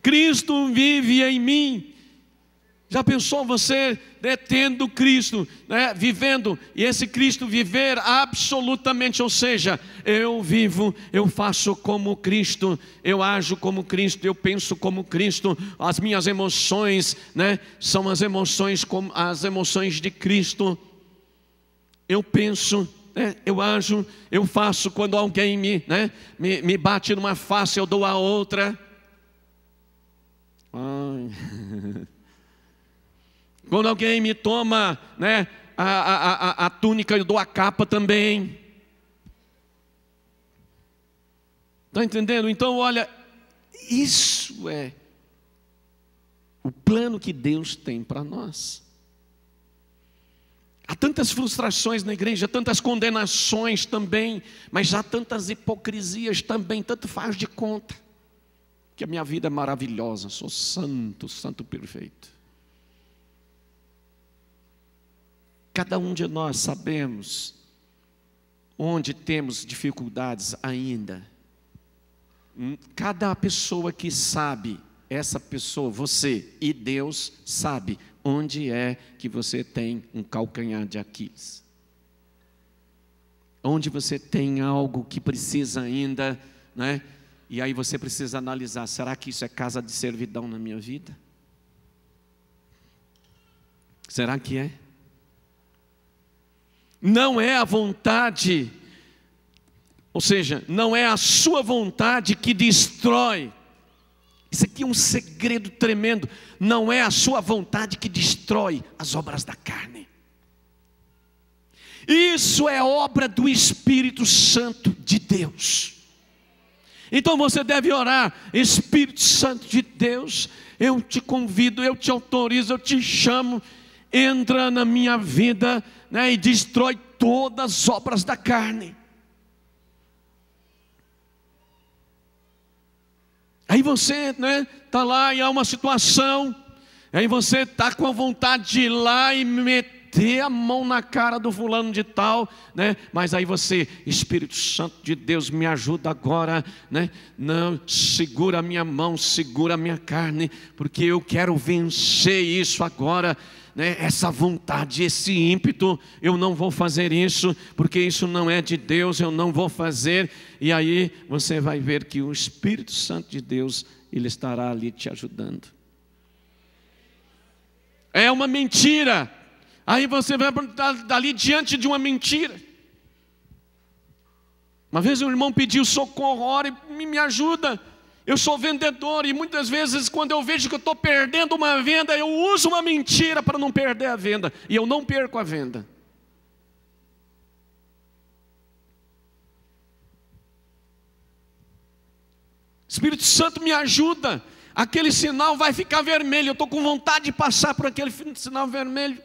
Speaker 1: Cristo vive em mim. Já pensou você, né, tendo Cristo, né, vivendo, e esse Cristo viver absolutamente, ou seja, eu vivo, eu faço como Cristo, eu ajo como Cristo, eu penso como Cristo, as minhas emoções, né, são as emoções como as emoções de Cristo. Eu penso, né, eu ajo, eu faço. Quando alguém me bate numa face, eu dou a outra. Ai. Quando alguém me toma, né, a túnica, eu dou a capa também. Está entendendo? Então, olha, isso é o plano que Deus tem para nós. Há tantas frustrações na igreja, tantas condenações também, mas há tantas hipocrisias também, tanto faz de conta que a minha vida é maravilhosa, sou santo, santo perfeito. Cada um de nós sabemos onde temos dificuldades ainda. Cada pessoa que sabe, essa pessoa, você e Deus sabe onde é que você tem um calcanhar de Aquiles. Onde você tem algo que precisa ainda, né? E aí você precisa analisar: será que isso é casa de servidão na minha vida? Será que é? Não é a vontade, ou seja, não é a sua vontade que destrói. Isso aqui é um segredo tremendo. Não é a sua vontade que destrói as obras da carne. Isso é obra do Espírito Santo de Deus. Então você deve orar: Espírito Santo de Deus, eu te convido, eu te autorizo, eu te chamo, entra na minha vida, né, e destrói todas as obras da carne. Aí você, né, está lá e há uma situação, aí você está com a vontade de ir lá e meter a mão na cara do fulano de tal, né? Mas aí você: Espírito Santo de Deus, me ajuda agora, né? Não, segura a minha mão, segura a minha carne, porque eu quero vencer isso agora. né, essa vontade, esse ímpeto, eu não vou fazer isso, porque isso não é de Deus, eu não vou fazer. E aí você vai ver que o Espírito Santo de Deus, ele estará ali te ajudando. É uma mentira. Aí você vai dali diante de uma mentira. Uma vez um irmão pediu socorro, ora e me ajuda. Eu sou vendedor e muitas vezes quando eu vejo que eu estou perdendo uma venda, eu uso uma mentira para não perder a venda. E eu não perco a venda. Espírito Santo me ajuda. Aquele sinal vai ficar vermelho. Eu estou com vontade de passar por aquele sinal vermelho.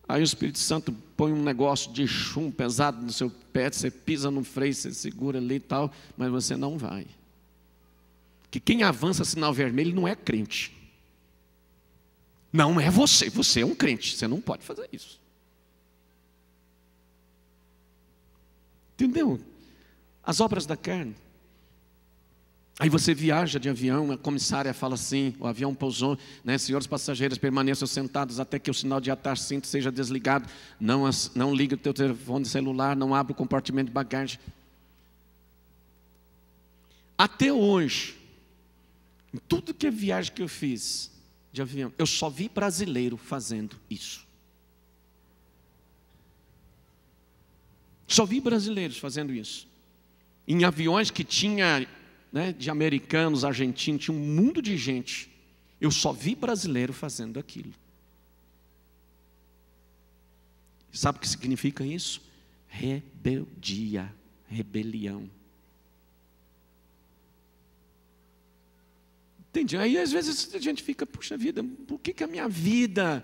Speaker 1: Aí o Espírito Santo põe um negócio de chumbo pesado no seu pé, você pisa no freio, você segura ali e tal, mas você não vai. Que quem avança sinal vermelho não é crente. Não é você, você é um crente, você não pode fazer isso. Entendeu? As obras da carne. Aí você viaja de avião, a comissária fala assim, o avião pousou, né, senhores passageiros, permaneçam sentados até que o sinal de atar cinto seja desligado, não ligue o teu telefone celular, não abra o compartimento de bagagem. Até hoje, em tudo que é viagem que eu fiz de avião, eu só vi brasileiro fazendo isso. Só vi brasileiros fazendo isso. Em aviões que tinha, né, de americanos, argentinos, tinha um mundo de gente. Eu só vi brasileiro fazendo aquilo. Sabe o que significa isso? Rebeldia, rebelião. Entende? Aí às vezes a gente fica, puxa vida, por que a minha vida,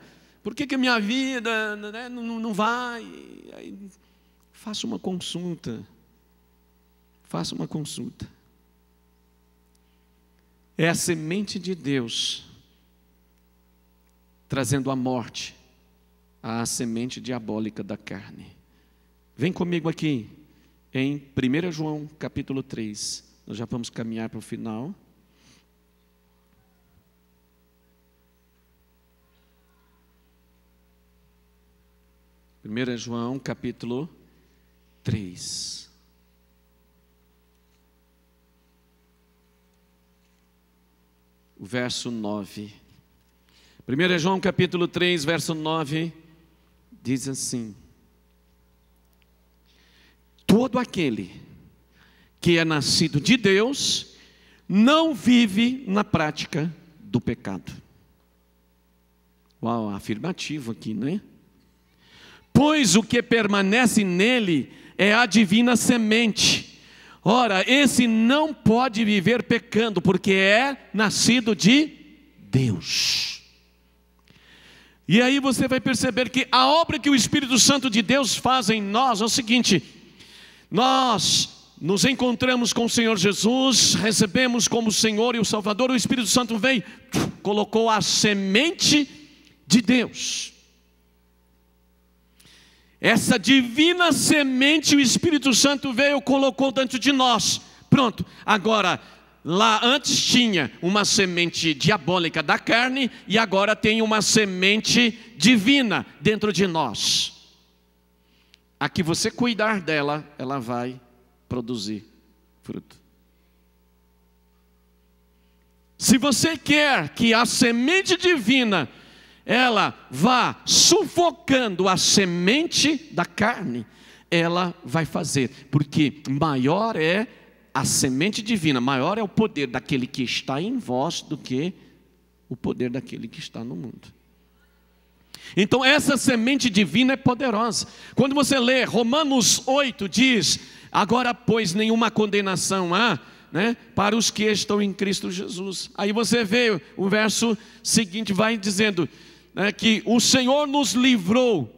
Speaker 1: né, não vai? Aí, faça uma consulta. Faça uma consulta. É a semente de Deus trazendo a morte à semente diabólica da carne. Vem comigo aqui em 1 João capítulo 3. Nós já vamos caminhar para o final. Primeira João capítulo 3. O verso 9. 1 João capítulo 3, verso 9, diz assim: todo aquele que é nascido de Deus não vive na prática do pecado. Uau, afirmativo aqui, não é? Pois o que permanece nele é a divina semente. Ora, esse não pode viver pecando, porque é nascido de Deus. E aí você vai perceber que a obra que o Espírito Santo de Deus faz em nós é o seguinte: nós nos encontramos com o Senhor Jesus, recebemos como Senhor e o Salvador, o Espírito Santo veio, colocou a semente de Deus. Essa divina semente o Espírito Santo veio, colocou dentro de nós. Pronto, agora, lá antes tinha uma semente diabólica da carne, e agora tem uma semente divina dentro de nós. A que você cuidar dela, ela vai produzir fruto. Se você quer que a semente divina ela vá sufocando a semente da carne, ela vai fazer, porque maior é a semente divina, maior é o poder daquele que está em vós do que o poder daquele que está no mundo. Então essa semente divina é poderosa. Quando você lê Romanos 8, diz: agora pois nenhuma condenação há, né, para os que estão em Cristo Jesus. Aí você vê o verso seguinte, vai dizendo, né, que o Senhor nos livrou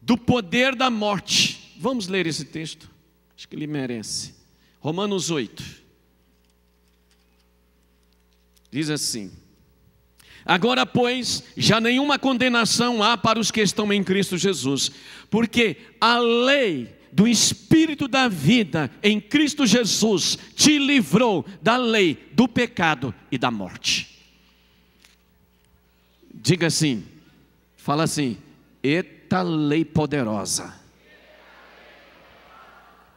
Speaker 1: do poder da morte. Vamos ler esse texto, acho que ele merece. Romanos 8 diz assim: agora pois já nenhuma condenação há para os que estão em Cristo Jesus, porque a lei do Espírito da vida em Cristo Jesus te livrou da lei, do pecado e da morte. Diga assim, fala assim: eita lei poderosa.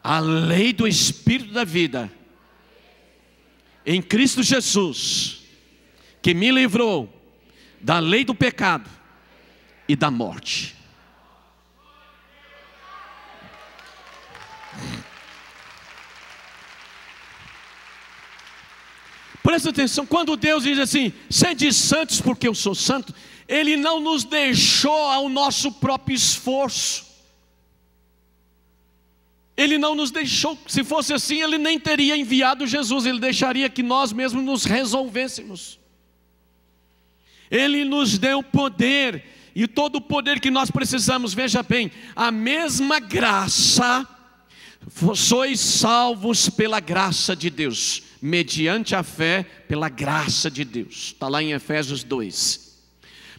Speaker 1: A lei do Espírito da vida em Cristo Jesus, que me livrou da lei do pecado e da morte. Presta atenção, quando Deus diz assim: sede santos porque eu sou santo, Ele não nos deixou ao nosso próprio esforço. Ele não nos deixou. Se fosse assim, Ele nem teria enviado Jesus. Ele deixaria que nós mesmos nos resolvêssemos. Ele nos deu poder, e todo o poder que nós precisamos. Veja bem, a mesma graça, sois salvos pela graça de Deus, mediante a fé, pela graça de Deus. Está lá em Efésios 2.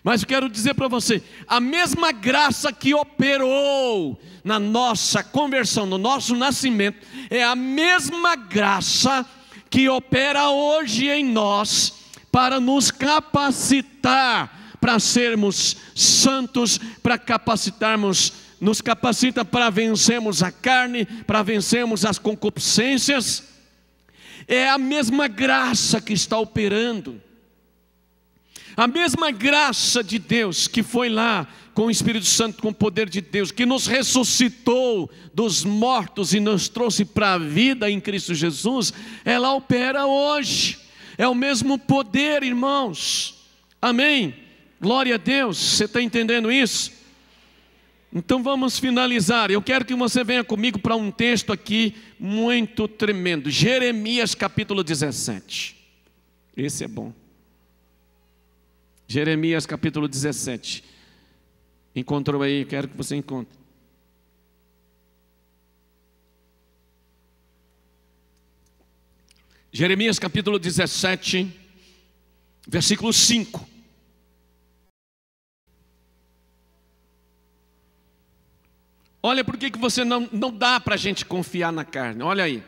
Speaker 1: Mas eu quero dizer para você, a mesma graça que operou na nossa conversão, no nosso nascimento, é a mesma graça que opera hoje em nós, para nos capacitar para sermos santos, para nos capacita para vencermos a carne, para vencermos as concupiscências. É a mesma graça que está operando. A mesma graça de Deus que foi lá com o Espírito Santo, com o poder de Deus, que nos ressuscitou dos mortos e nos trouxe para a vida em Cristo Jesus, ela opera hoje. É o mesmo poder, irmãos. Amém? Glória a Deus. Você está entendendo isso? Então vamos finalizar. Eu quero que você venha comigo para um texto aqui muito tremendo. Jeremias capítulo 17. Esse é bom. Jeremias capítulo 17. Encontrou aí? Quero que você encontre. Jeremias capítulo 17, versículo 5. Olha por que você não dá para a gente confiar na carne. Olha aí.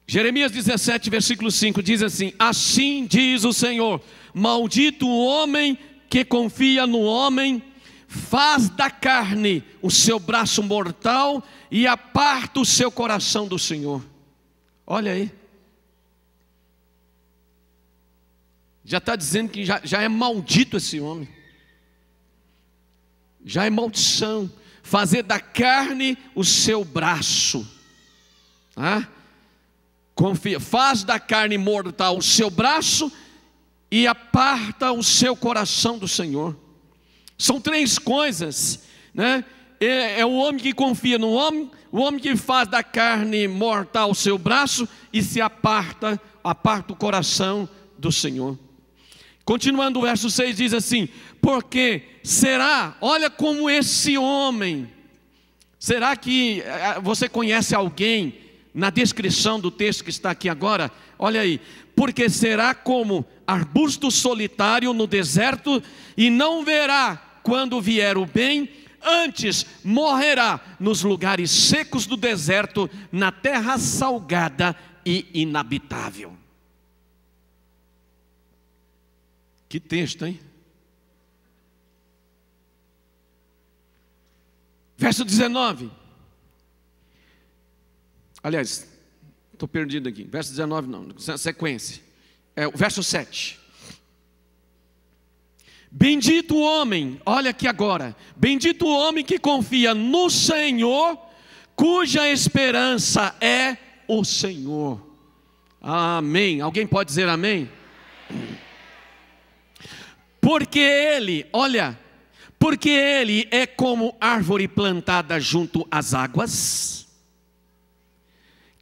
Speaker 1: Jeremias 17, versículo 5 diz assim: assim diz o Senhor, maldito o homem que confia no homem, faz da carne o seu braço mortal e aparta o seu coração do Senhor. Olha aí. Já está dizendo que já é maldito esse homem. Já é maldição. Fazer da carne o seu braço. Confia, faz da carne mortal o seu braço e aparta o seu coração do Senhor. São três coisas, né? É o homem que confia no homem, o homem que faz da carne mortal o seu braço e se aparta o coração do Senhor. Continuando o verso 6 diz assim: porque será, olha como esse homem, será que você conhece alguém na descrição do texto que está aqui agora? Olha aí, porque será como arbusto solitário no deserto e não verá quando vier o bem, antes morrerá nos lugares secos do deserto, na terra salgada e inabitável. Que texto, hein? Verso 19. Aliás, estou perdido aqui. Verso 19 não, sequência. O verso 7. Bendito o homem, olha aqui agora. Bendito o homem que confia no Senhor, cuja esperança é o Senhor. Amém. Alguém pode dizer amém? Porque ele, olha, porque ele é como árvore plantada junto às águas,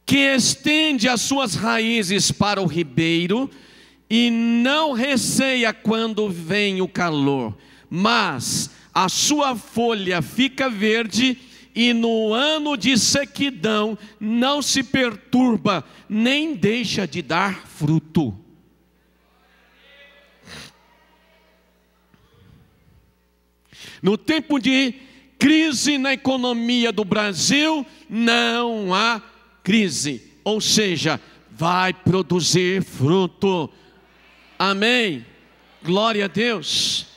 Speaker 1: que estende as suas raízes para o ribeiro, e não receia quando vem o calor, mas a sua folha fica verde, e no ano de sequidão não se perturba, nem deixa de dar fruto. No tempo de crise na economia do Brasil, não há crise. Ou seja, vai produzir fruto. Amém. Glória a Deus.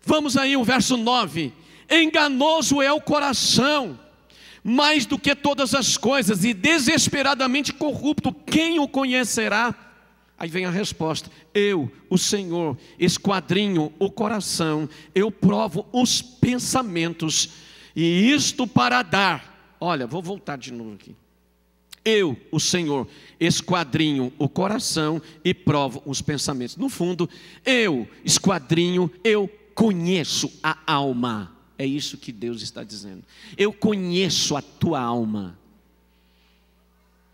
Speaker 1: Vamos aí o verso 9. Enganoso é o coração, mais do que todas as coisas, e desesperadamente corrupto, quem o conhecerá? Aí vem a resposta: eu, o Senhor, esquadrinho o coração, eu provo os pensamentos, e isto para dar. Olha, vou voltar de novo aqui. Eu, o Senhor, esquadrinho o coração e provo os pensamentos. No fundo, eu esquadrinho, eu conheço a alma. É isso que Deus está dizendo. Eu conheço a tua alma.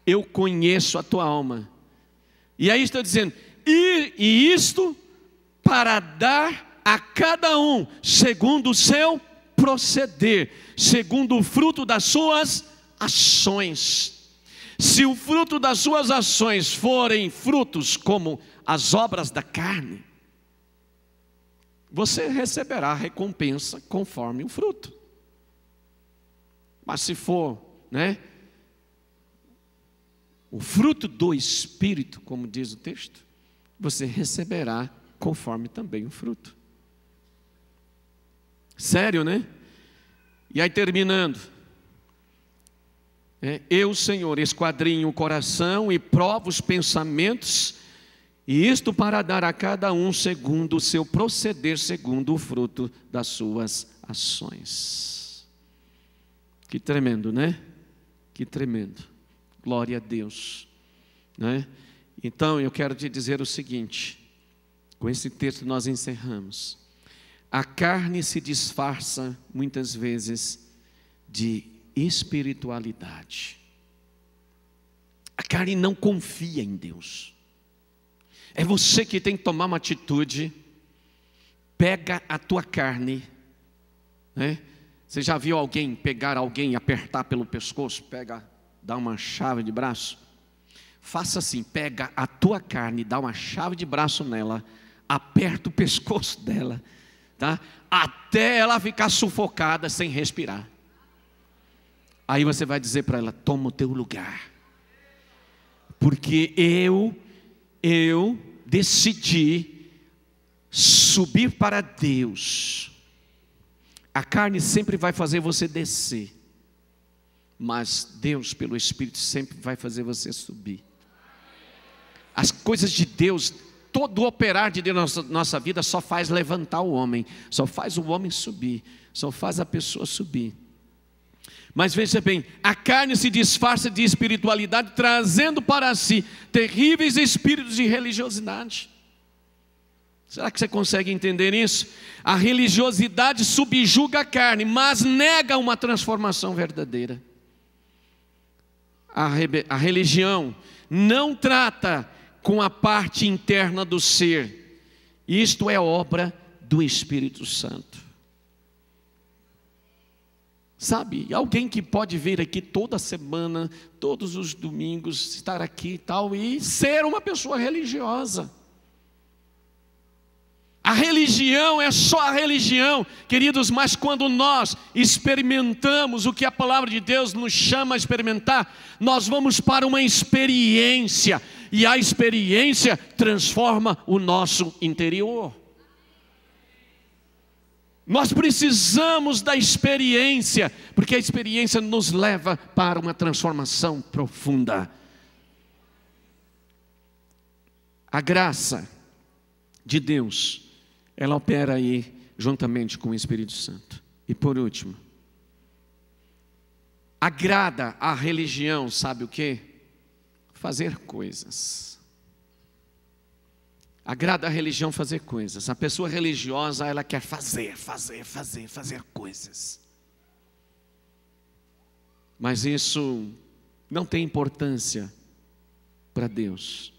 Speaker 1: Eu conheço a tua alma. E aí está dizendo, e isto para dar a cada um, segundo o seu proceder, segundo o fruto das suas ações. Se o fruto das suas ações forem frutos como as obras da carne, você receberá a recompensa conforme o fruto. Mas se for, o fruto do Espírito, como diz o texto, você receberá conforme também o fruto. Sério, né? E aí terminando, eu, Senhor, esquadrinho o coração e provo os pensamentos, e isto para dar a cada um segundo o seu proceder, segundo o fruto das suas ações. Que tremendo, né? Que tremendo. Glória a Deus, né? Então eu quero te dizer o seguinte, com esse texto nós encerramos. A carne se disfarça muitas vezes de espiritualidade. A carne não confia em Deus. É você que tem que tomar uma atitude. Pega a tua carne, né? Você já viu alguém pegar alguém e apertar pelo pescoço? Dá uma chave de braço. Faça assim, pega a tua carne, dá uma chave de braço nela, aperta o pescoço dela, tá? Até ela ficar sufocada sem respirar. Aí você vai dizer para ela: toma o teu lugar, porque eu decidi subir para Deus. A carne sempre vai fazer você descer, mas Deus, pelo Espírito, sempre vai fazer você subir. As coisas de Deus, todo o operar de Deus na nossa vida só faz levantar o homem, só faz o homem subir, só faz a pessoa subir. Mas veja bem, a carne se disfarça de espiritualidade, trazendo para si terríveis espíritos de religiosidade. Será que você consegue entender isso? A religiosidade subjuga a carne, mas nega uma transformação verdadeira. A religião não trata com a parte interna do ser. Isto é obra do Espírito Santo. Sabe, alguém que pode vir aqui toda semana, todos os domingos, estar aqui e tal, e ser uma pessoa religiosa. A religião é só a religião, queridos, mas quando nós experimentamos o que a palavra de Deus nos chama a experimentar, nós vamos para uma experiência, e a experiência transforma o nosso interior. Nós precisamos da experiência, porque a experiência nos leva para uma transformação profunda. A graça de Deus, ela opera aí juntamente com o Espírito Santo. E por último, agrada a religião, sabe o quê? Fazer coisas. Agrada a religião fazer coisas. A pessoa religiosa, ela quer fazer coisas. Mas isso não tem importância para Deus.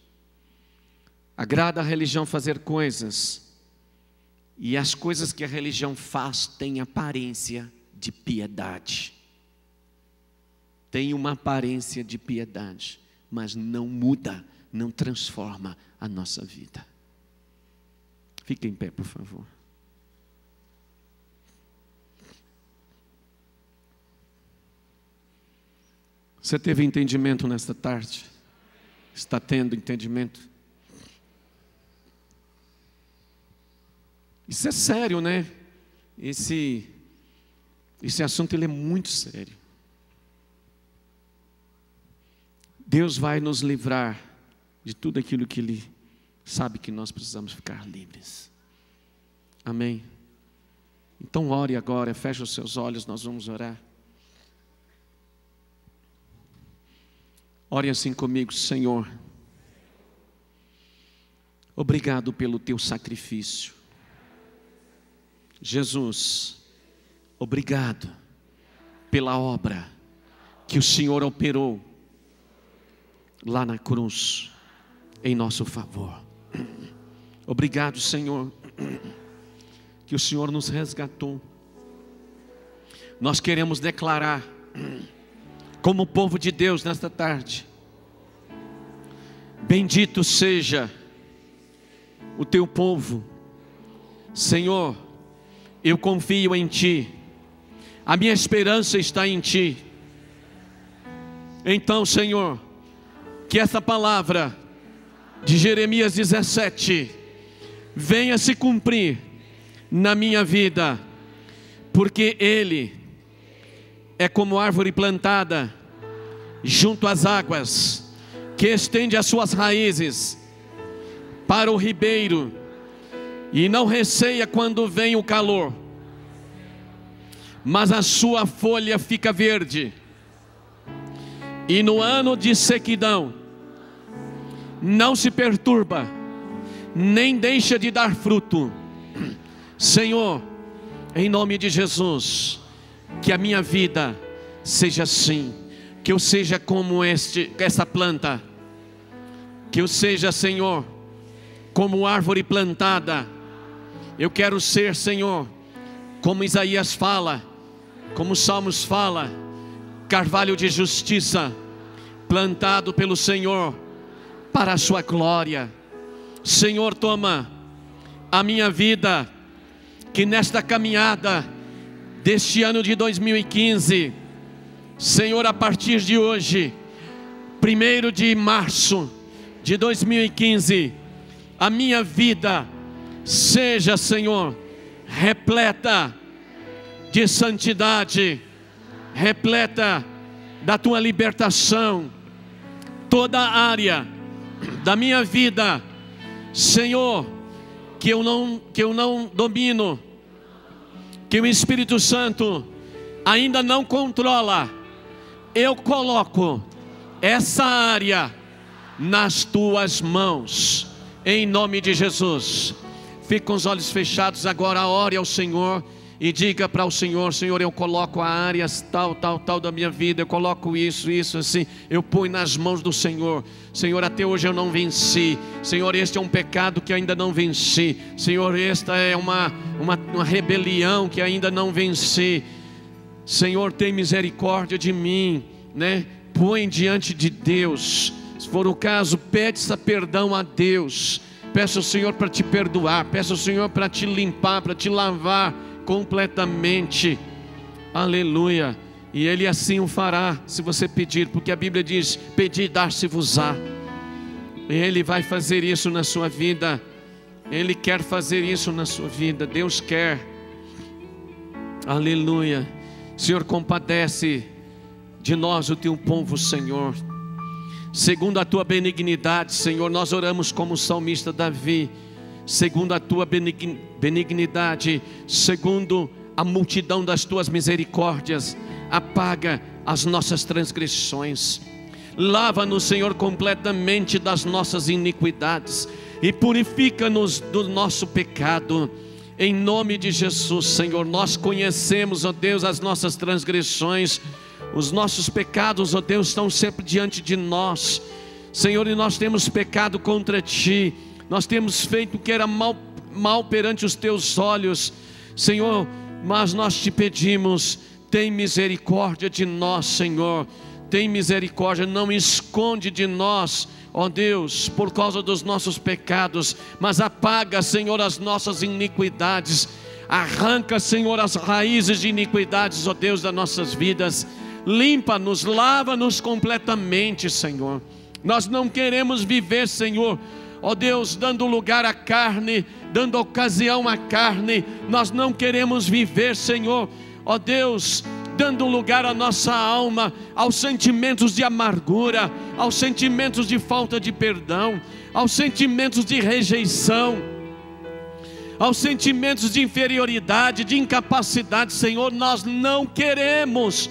Speaker 1: Agrada a religião fazer coisas, e as coisas que a religião faz têm aparência de piedade. Tem uma aparência de piedade, mas não muda, não transforma a nossa vida. Fique em pé, por favor. Você teve entendimento nesta tarde? Está tendo entendimento? Isso é sério, né? Esse assunto ele é muito sério. Deus vai nos livrar de tudo aquilo que Ele sabe que nós precisamos ficar livres. Amém? Então ore agora, feche os seus olhos, nós vamos orar. Ore assim comigo: Senhor, obrigado pelo teu sacrifício. Jesus, obrigado pela obra que o Senhor operou lá na cruz, em nosso favor. Obrigado, Senhor, que o Senhor nos resgatou. Nós queremos declarar, como povo de Deus nesta tarde: bendito seja o teu povo. Senhor, eu confio em Ti, a minha esperança está em Ti. Então, Senhor, que essa palavra de Jeremias 17 venha se cumprir na minha vida, porque Ele é como árvore plantada junto às águas, que estende as suas raízes para o ribeiro, e não receia quando vem o calor, mas a sua folha fica verde, e no ano de sequidão não se perturba, nem deixa de dar fruto. Senhor, em nome de Jesus, que a minha vida seja assim, que eu seja como essa planta, que eu seja, Senhor, como árvore plantada. Eu quero ser, Senhor, como Isaías fala, como os Salmos fala, carvalho de justiça, plantado pelo Senhor para a sua glória. Senhor, toma a minha vida, que nesta caminhada deste ano de 2015, Senhor, a partir de hoje, 1º de março de 2015, a minha vida seja, Senhor, repleta de santidade, repleta da Tua libertação. Toda a área da minha vida, Senhor, que eu não domino, que o Espírito Santo ainda não controla, eu coloco essa área nas Tuas mãos, em nome de Jesus. Fique com os olhos fechados agora, ore ao Senhor e diga para o Senhor: Senhor, eu coloco áreas tal da minha vida, eu coloco isso, assim, eu ponho nas mãos do Senhor. Senhor, até hoje eu não venci. Senhor, este é um pecado que ainda não venci. Senhor, esta é uma rebelião que ainda não venci. Senhor, tem misericórdia de mim, né? Põe diante de Deus. Se for o caso, pede perdão a Deus. Peça ao Senhor para te perdoar. Peça ao Senhor para te limpar, para te lavar completamente. Aleluia. E Ele assim o fará, se você pedir, porque a Bíblia diz: pedir, dar-se-vos-á. Ele vai fazer isso na sua vida. Ele quer fazer isso na sua vida. Deus quer. Aleluia. Senhor, compadece de nós, o teu povo, Senhor. Segundo a tua benignidade, Senhor, nós oramos como o salmista Davi. Segundo a tua benignidade, segundo a multidão das tuas misericórdias, apaga as nossas transgressões. Lava-nos, Senhor, completamente das nossas iniquidades e purifica-nos do nosso pecado. Em nome de Jesus, Senhor, nós conhecemos, ó Deus, as nossas transgressões. Os nossos pecados, ó Deus, estão sempre diante de nós, Senhor, e nós temos pecado contra Ti. Nós temos feito o que era mal perante os Teus olhos, Senhor, mas nós Te pedimos: tem misericórdia de nós, Senhor. Tem misericórdia, não esconde de nós, ó Deus, por causa dos nossos pecados, mas apaga, Senhor, as nossas iniquidades. Arranca, Senhor, as raízes de iniquidades, ó Deus, das nossas vidas. limpa-nos, lava-nos completamente, Senhor. Nós não queremos viver, Senhor, ó Deus, dando lugar à carne, dando ocasião à carne. Nós não queremos viver, Senhor, ó Deus, dando lugar à nossa alma, aos sentimentos de amargura, aos sentimentos de falta de perdão, aos sentimentos de rejeição, aos sentimentos de inferioridade, de incapacidade. Senhor, nós não queremos,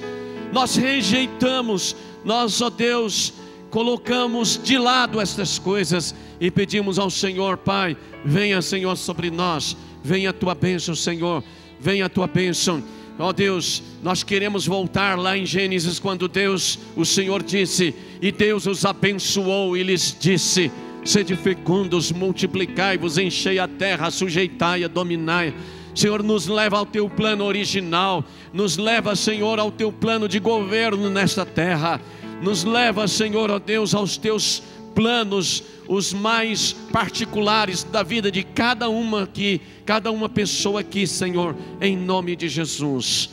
Speaker 1: nós rejeitamos, nós, ó Deus, colocamos de lado estas coisas e pedimos ao Senhor, Pai, venha, Senhor, sobre nós, venha a tua bênção, Senhor, venha a tua bênção. Ó Deus, nós queremos voltar lá em Gênesis, quando Deus, o Senhor disse, e Deus os abençoou e lhes disse: sede fecundos, multiplicai-vos, enchei a terra, sujeitai-a, dominai. Senhor, nos leva ao teu plano original, nos leva, Senhor, ao teu plano de governo nesta terra, nos leva, Senhor, ó Deus, aos teus planos, os mais particulares da vida de cada uma aqui, cada uma pessoa aqui, Senhor, em nome de Jesus,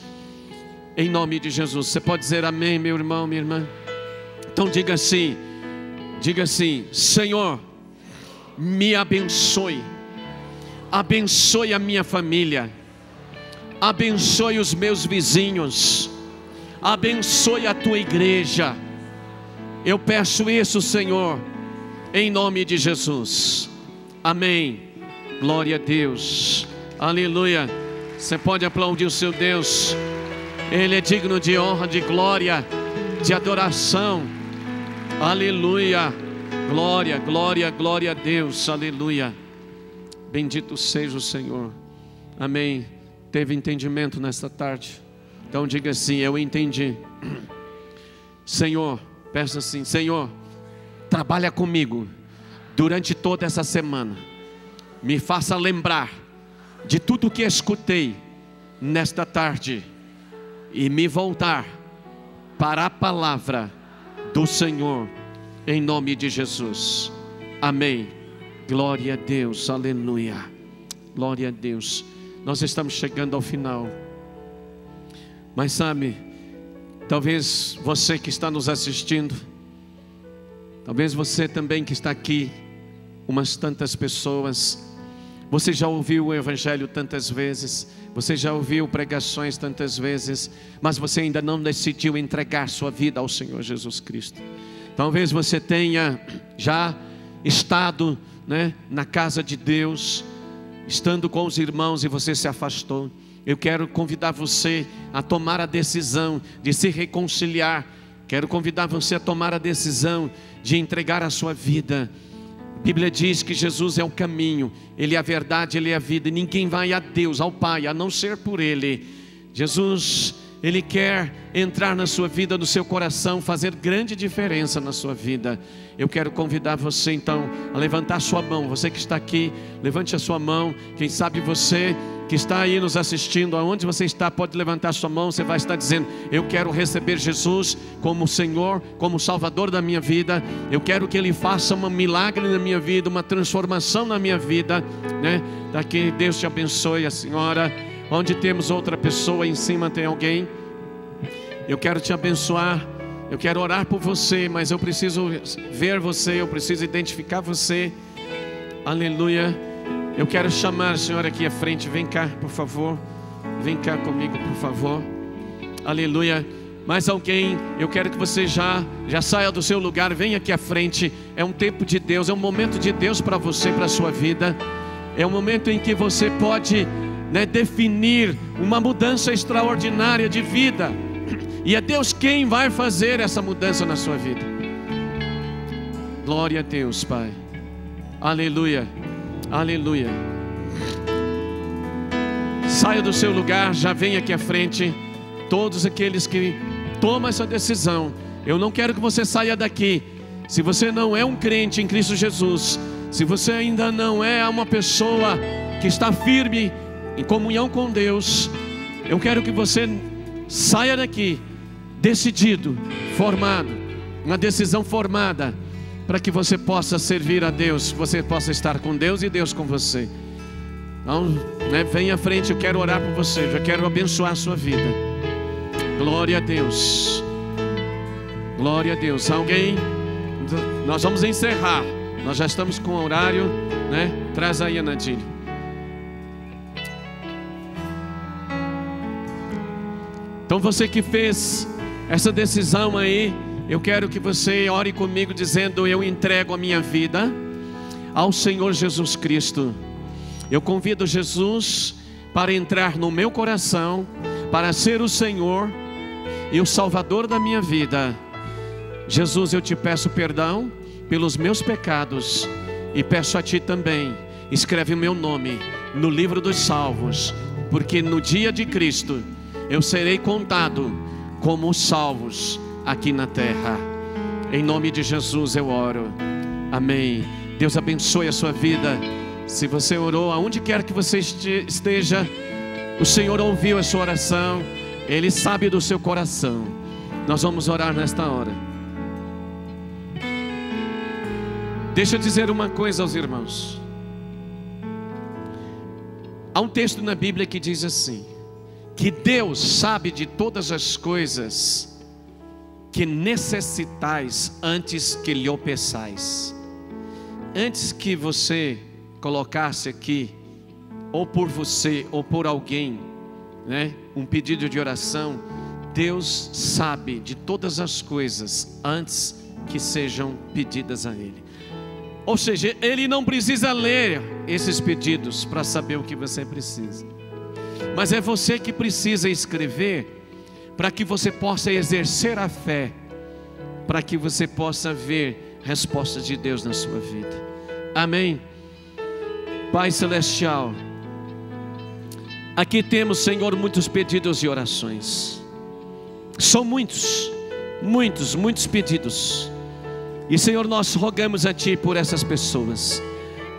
Speaker 1: em nome de Jesus. Você pode dizer amém, meu irmão, minha irmã? Então diga assim, Senhor, me abençoe, abençoe a minha família, abençoe os meus vizinhos, abençoe a tua igreja. Eu peço isso, Senhor, em nome de Jesus, amém. Glória a Deus, aleluia. Você pode aplaudir o seu Deus, Ele é digno de honra, de glória, de adoração, aleluia. Glória, glória, glória a Deus, aleluia. Bendito seja o Senhor, amém. Teve entendimento nesta tarde? Então diga assim: eu entendi. Senhor, peça assim: Senhor, trabalha comigo durante toda essa semana, me faça lembrar de tudo que escutei nesta tarde e me voltar para a palavra do Senhor, em nome de Jesus, amém. Glória a Deus, aleluia, glória a Deus. Nós estamos chegando ao final, mas sabe, talvez você que está nos assistindo, talvez você também que está aqui, umas tantas pessoas, você já ouviu o Evangelho tantas vezes, você já ouviu pregações tantas vezes, mas você ainda não decidiu entregar sua vida ao Senhor Jesus Cristo. Talvez você tenha já estado, na casa de Deus, estando com os irmãos, e você se afastou. Eu quero convidar você a tomar a decisão de se reconciliar. Quero convidar você a tomar a decisão de entregar a sua vida. A Bíblia diz que Jesus é o caminho, Ele é a verdade, Ele é a vida, e ninguém vai a Deus, ao Pai, a não ser por Ele. Jesus, Ele quer entrar na sua vida, no seu coração, fazer grande diferença na sua vida. Eu quero convidar você então a levantar sua mão. Você que está aqui, levante a sua mão. Quem sabe você que está aí nos assistindo, aonde você está, pode levantar sua mão. Você vai estar dizendo: eu quero receber Jesus como Senhor, como Salvador da minha vida. Eu quero que Ele faça um milagre na minha vida, uma transformação na minha vida, Daqui, Deus te abençoe. A senhora, onde temos outra pessoa, em cima tem alguém. Eu quero te abençoar, eu quero orar por você, mas eu preciso ver você, eu preciso identificar você, aleluia. Eu quero chamar a senhora aqui à frente, vem cá, por favor, vem cá comigo, por favor, aleluia. Mais alguém, eu quero que você já saia do seu lugar, venha aqui à frente. É um tempo de Deus, é um momento de Deus para você, para a sua vida. É um momento em que você pode definir uma mudança extraordinária de vida. E é Deus quem vai fazer essa mudança na sua vida. Glória a Deus, Pai. Aleluia, aleluia. Saia do seu lugar, já venha aqui à frente. Todos aqueles que tomam essa decisão, eu não quero que você saia daqui. Se você não é um crente em Cristo Jesus, se você ainda não é uma pessoa que está firme em comunhão com Deus, eu quero que você saia daqui decidido, formado, uma decisão formada, para que você possa servir a Deus, você possa estar com Deus e Deus com você. Então, venha à frente, eu quero orar por você, eu quero abençoar a sua vida. Glória a Deus, Glória a Deus. Alguém? Nós vamos encerrar. Nós já estamos com o horário, né? Traz aí, Anadilho. Então você que fez essa decisão aí, eu quero que você ore comigo dizendo: eu entrego a minha vida ao Senhor Jesus Cristo. Eu convido Jesus para entrar no meu coração, para ser o Senhor e o Salvador da minha vida. Jesus, eu te peço perdão pelos meus pecados e peço a ti também, escreve o meu nome no livro dos salvos, porque no dia de Cristo eu serei contado como os salvos aqui na terra. Em nome de Jesus eu oro, amém. Deus abençoe a sua vida. Se você orou, aonde quer que você esteja, o Senhor ouviu a sua oração, Ele sabe do seu coração. Nós vamos orar nesta hora. Deixa eu dizer uma coisa aos irmãos. Há um texto na Bíblia que diz assim: que Deus sabe de todas as coisas que necessitais antes que lhe o peçais. Antes que você colocasse aqui, ou por você, ou por alguém, né, um pedido de oração, Deus sabe de todas as coisas antes que sejam pedidas a Ele. Ou seja, Ele não precisa ler esses pedidos para saber o que você precisa, mas é você que precisa escrever, para que você possa exercer a fé, para que você possa ver respostas de Deus na sua vida. Amém. Pai Celestial, aqui temos, Senhor, muitos pedidos e orações. São muitos pedidos. E, Senhor, nós rogamos a Ti por essas pessoas.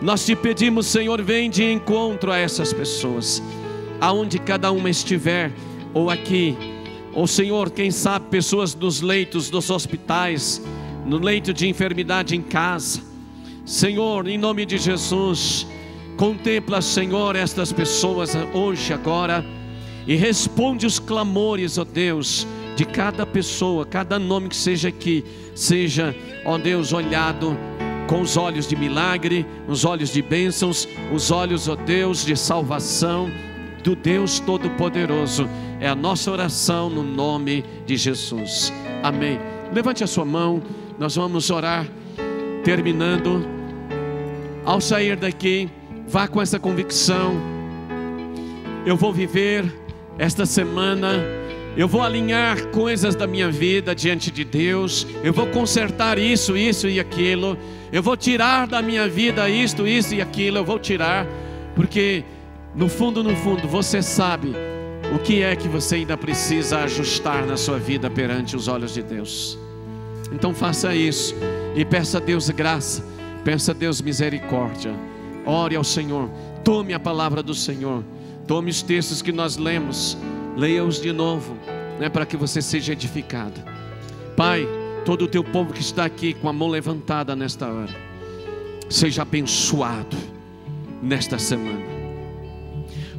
Speaker 1: Nós Te pedimos, Senhor, vem de encontro a essas pessoas, aonde cada uma estiver, ou aqui, ou, Senhor, quem sabe pessoas nos leitos dos hospitais, no leito de enfermidade em casa. Senhor, em nome de Jesus, contempla, Senhor, estas pessoas hoje, agora, e responde os clamores, ó Deus, de cada pessoa, cada nome que seja aqui, seja, ó Deus, olhado com os olhos de milagre, os olhos de bênçãos, os olhos, ó Deus, de salvação do Deus Todo-Poderoso. É a nossa oração no nome de Jesus, amém. Levante a sua mão, nós vamos orar, terminando. Ao sair daqui, vá com essa convicção: eu vou viver esta semana, eu vou alinhar coisas da minha vida diante de Deus, eu vou consertar isso e aquilo, eu vou tirar da minha vida isto e aquilo, eu vou tirar, porque no fundo você sabe o que é que você ainda precisa ajustar na sua vida perante os olhos de Deus. Então faça isso e peça a Deus graça, peça a Deus misericórdia. Ore ao Senhor, tome a palavra do Senhor, tome os textos que nós lemos, leia-os de novo, né, para que você seja edificado. Pai, todo o teu povo que está aqui com a mão levantada nesta hora, seja abençoado nesta semana.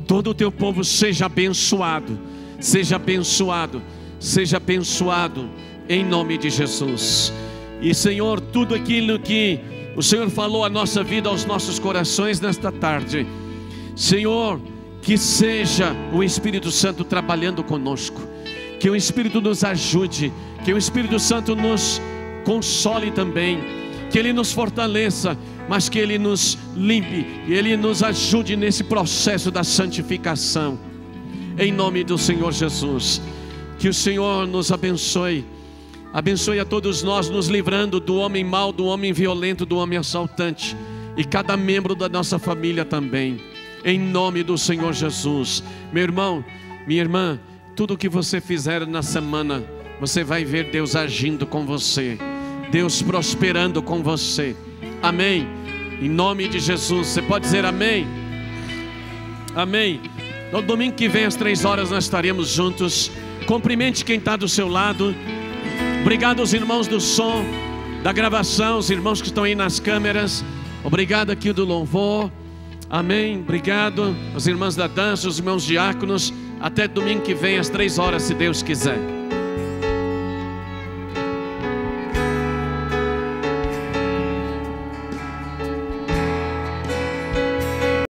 Speaker 1: Todo o teu povo seja abençoado, seja abençoado, seja abençoado em nome de Jesus. E, Senhor, tudo aquilo que o Senhor falou à nossa vida, aos nossos corações nesta tarde, Senhor, que seja o Espírito Santo trabalhando conosco, que o Espírito nos ajude, que o Espírito Santo nos console também, que Ele nos fortaleça, mas que Ele nos limpe e Ele nos ajude nesse processo da santificação, em nome do Senhor Jesus. Que o Senhor nos abençoe, abençoe a todos nós, nos livrando do homem mau, do homem violento, do homem assaltante, e cada membro da nossa família também, em nome do Senhor Jesus. Meu irmão, minha irmã, tudo que você fizer na semana, você vai ver Deus agindo com você, Deus prosperando com você, amém, em nome de Jesus. Você pode dizer amém? Amém. No domingo que vem às 3 horas nós estaremos juntos. Cumprimente quem está do seu lado. Obrigado aos irmãos do som, da gravação, os irmãos que estão aí nas câmeras. Obrigado aqui do louvor, amém. Obrigado aos irmãos da dança, os irmãos diáconos. Até domingo que vem às 3 horas, se Deus quiser.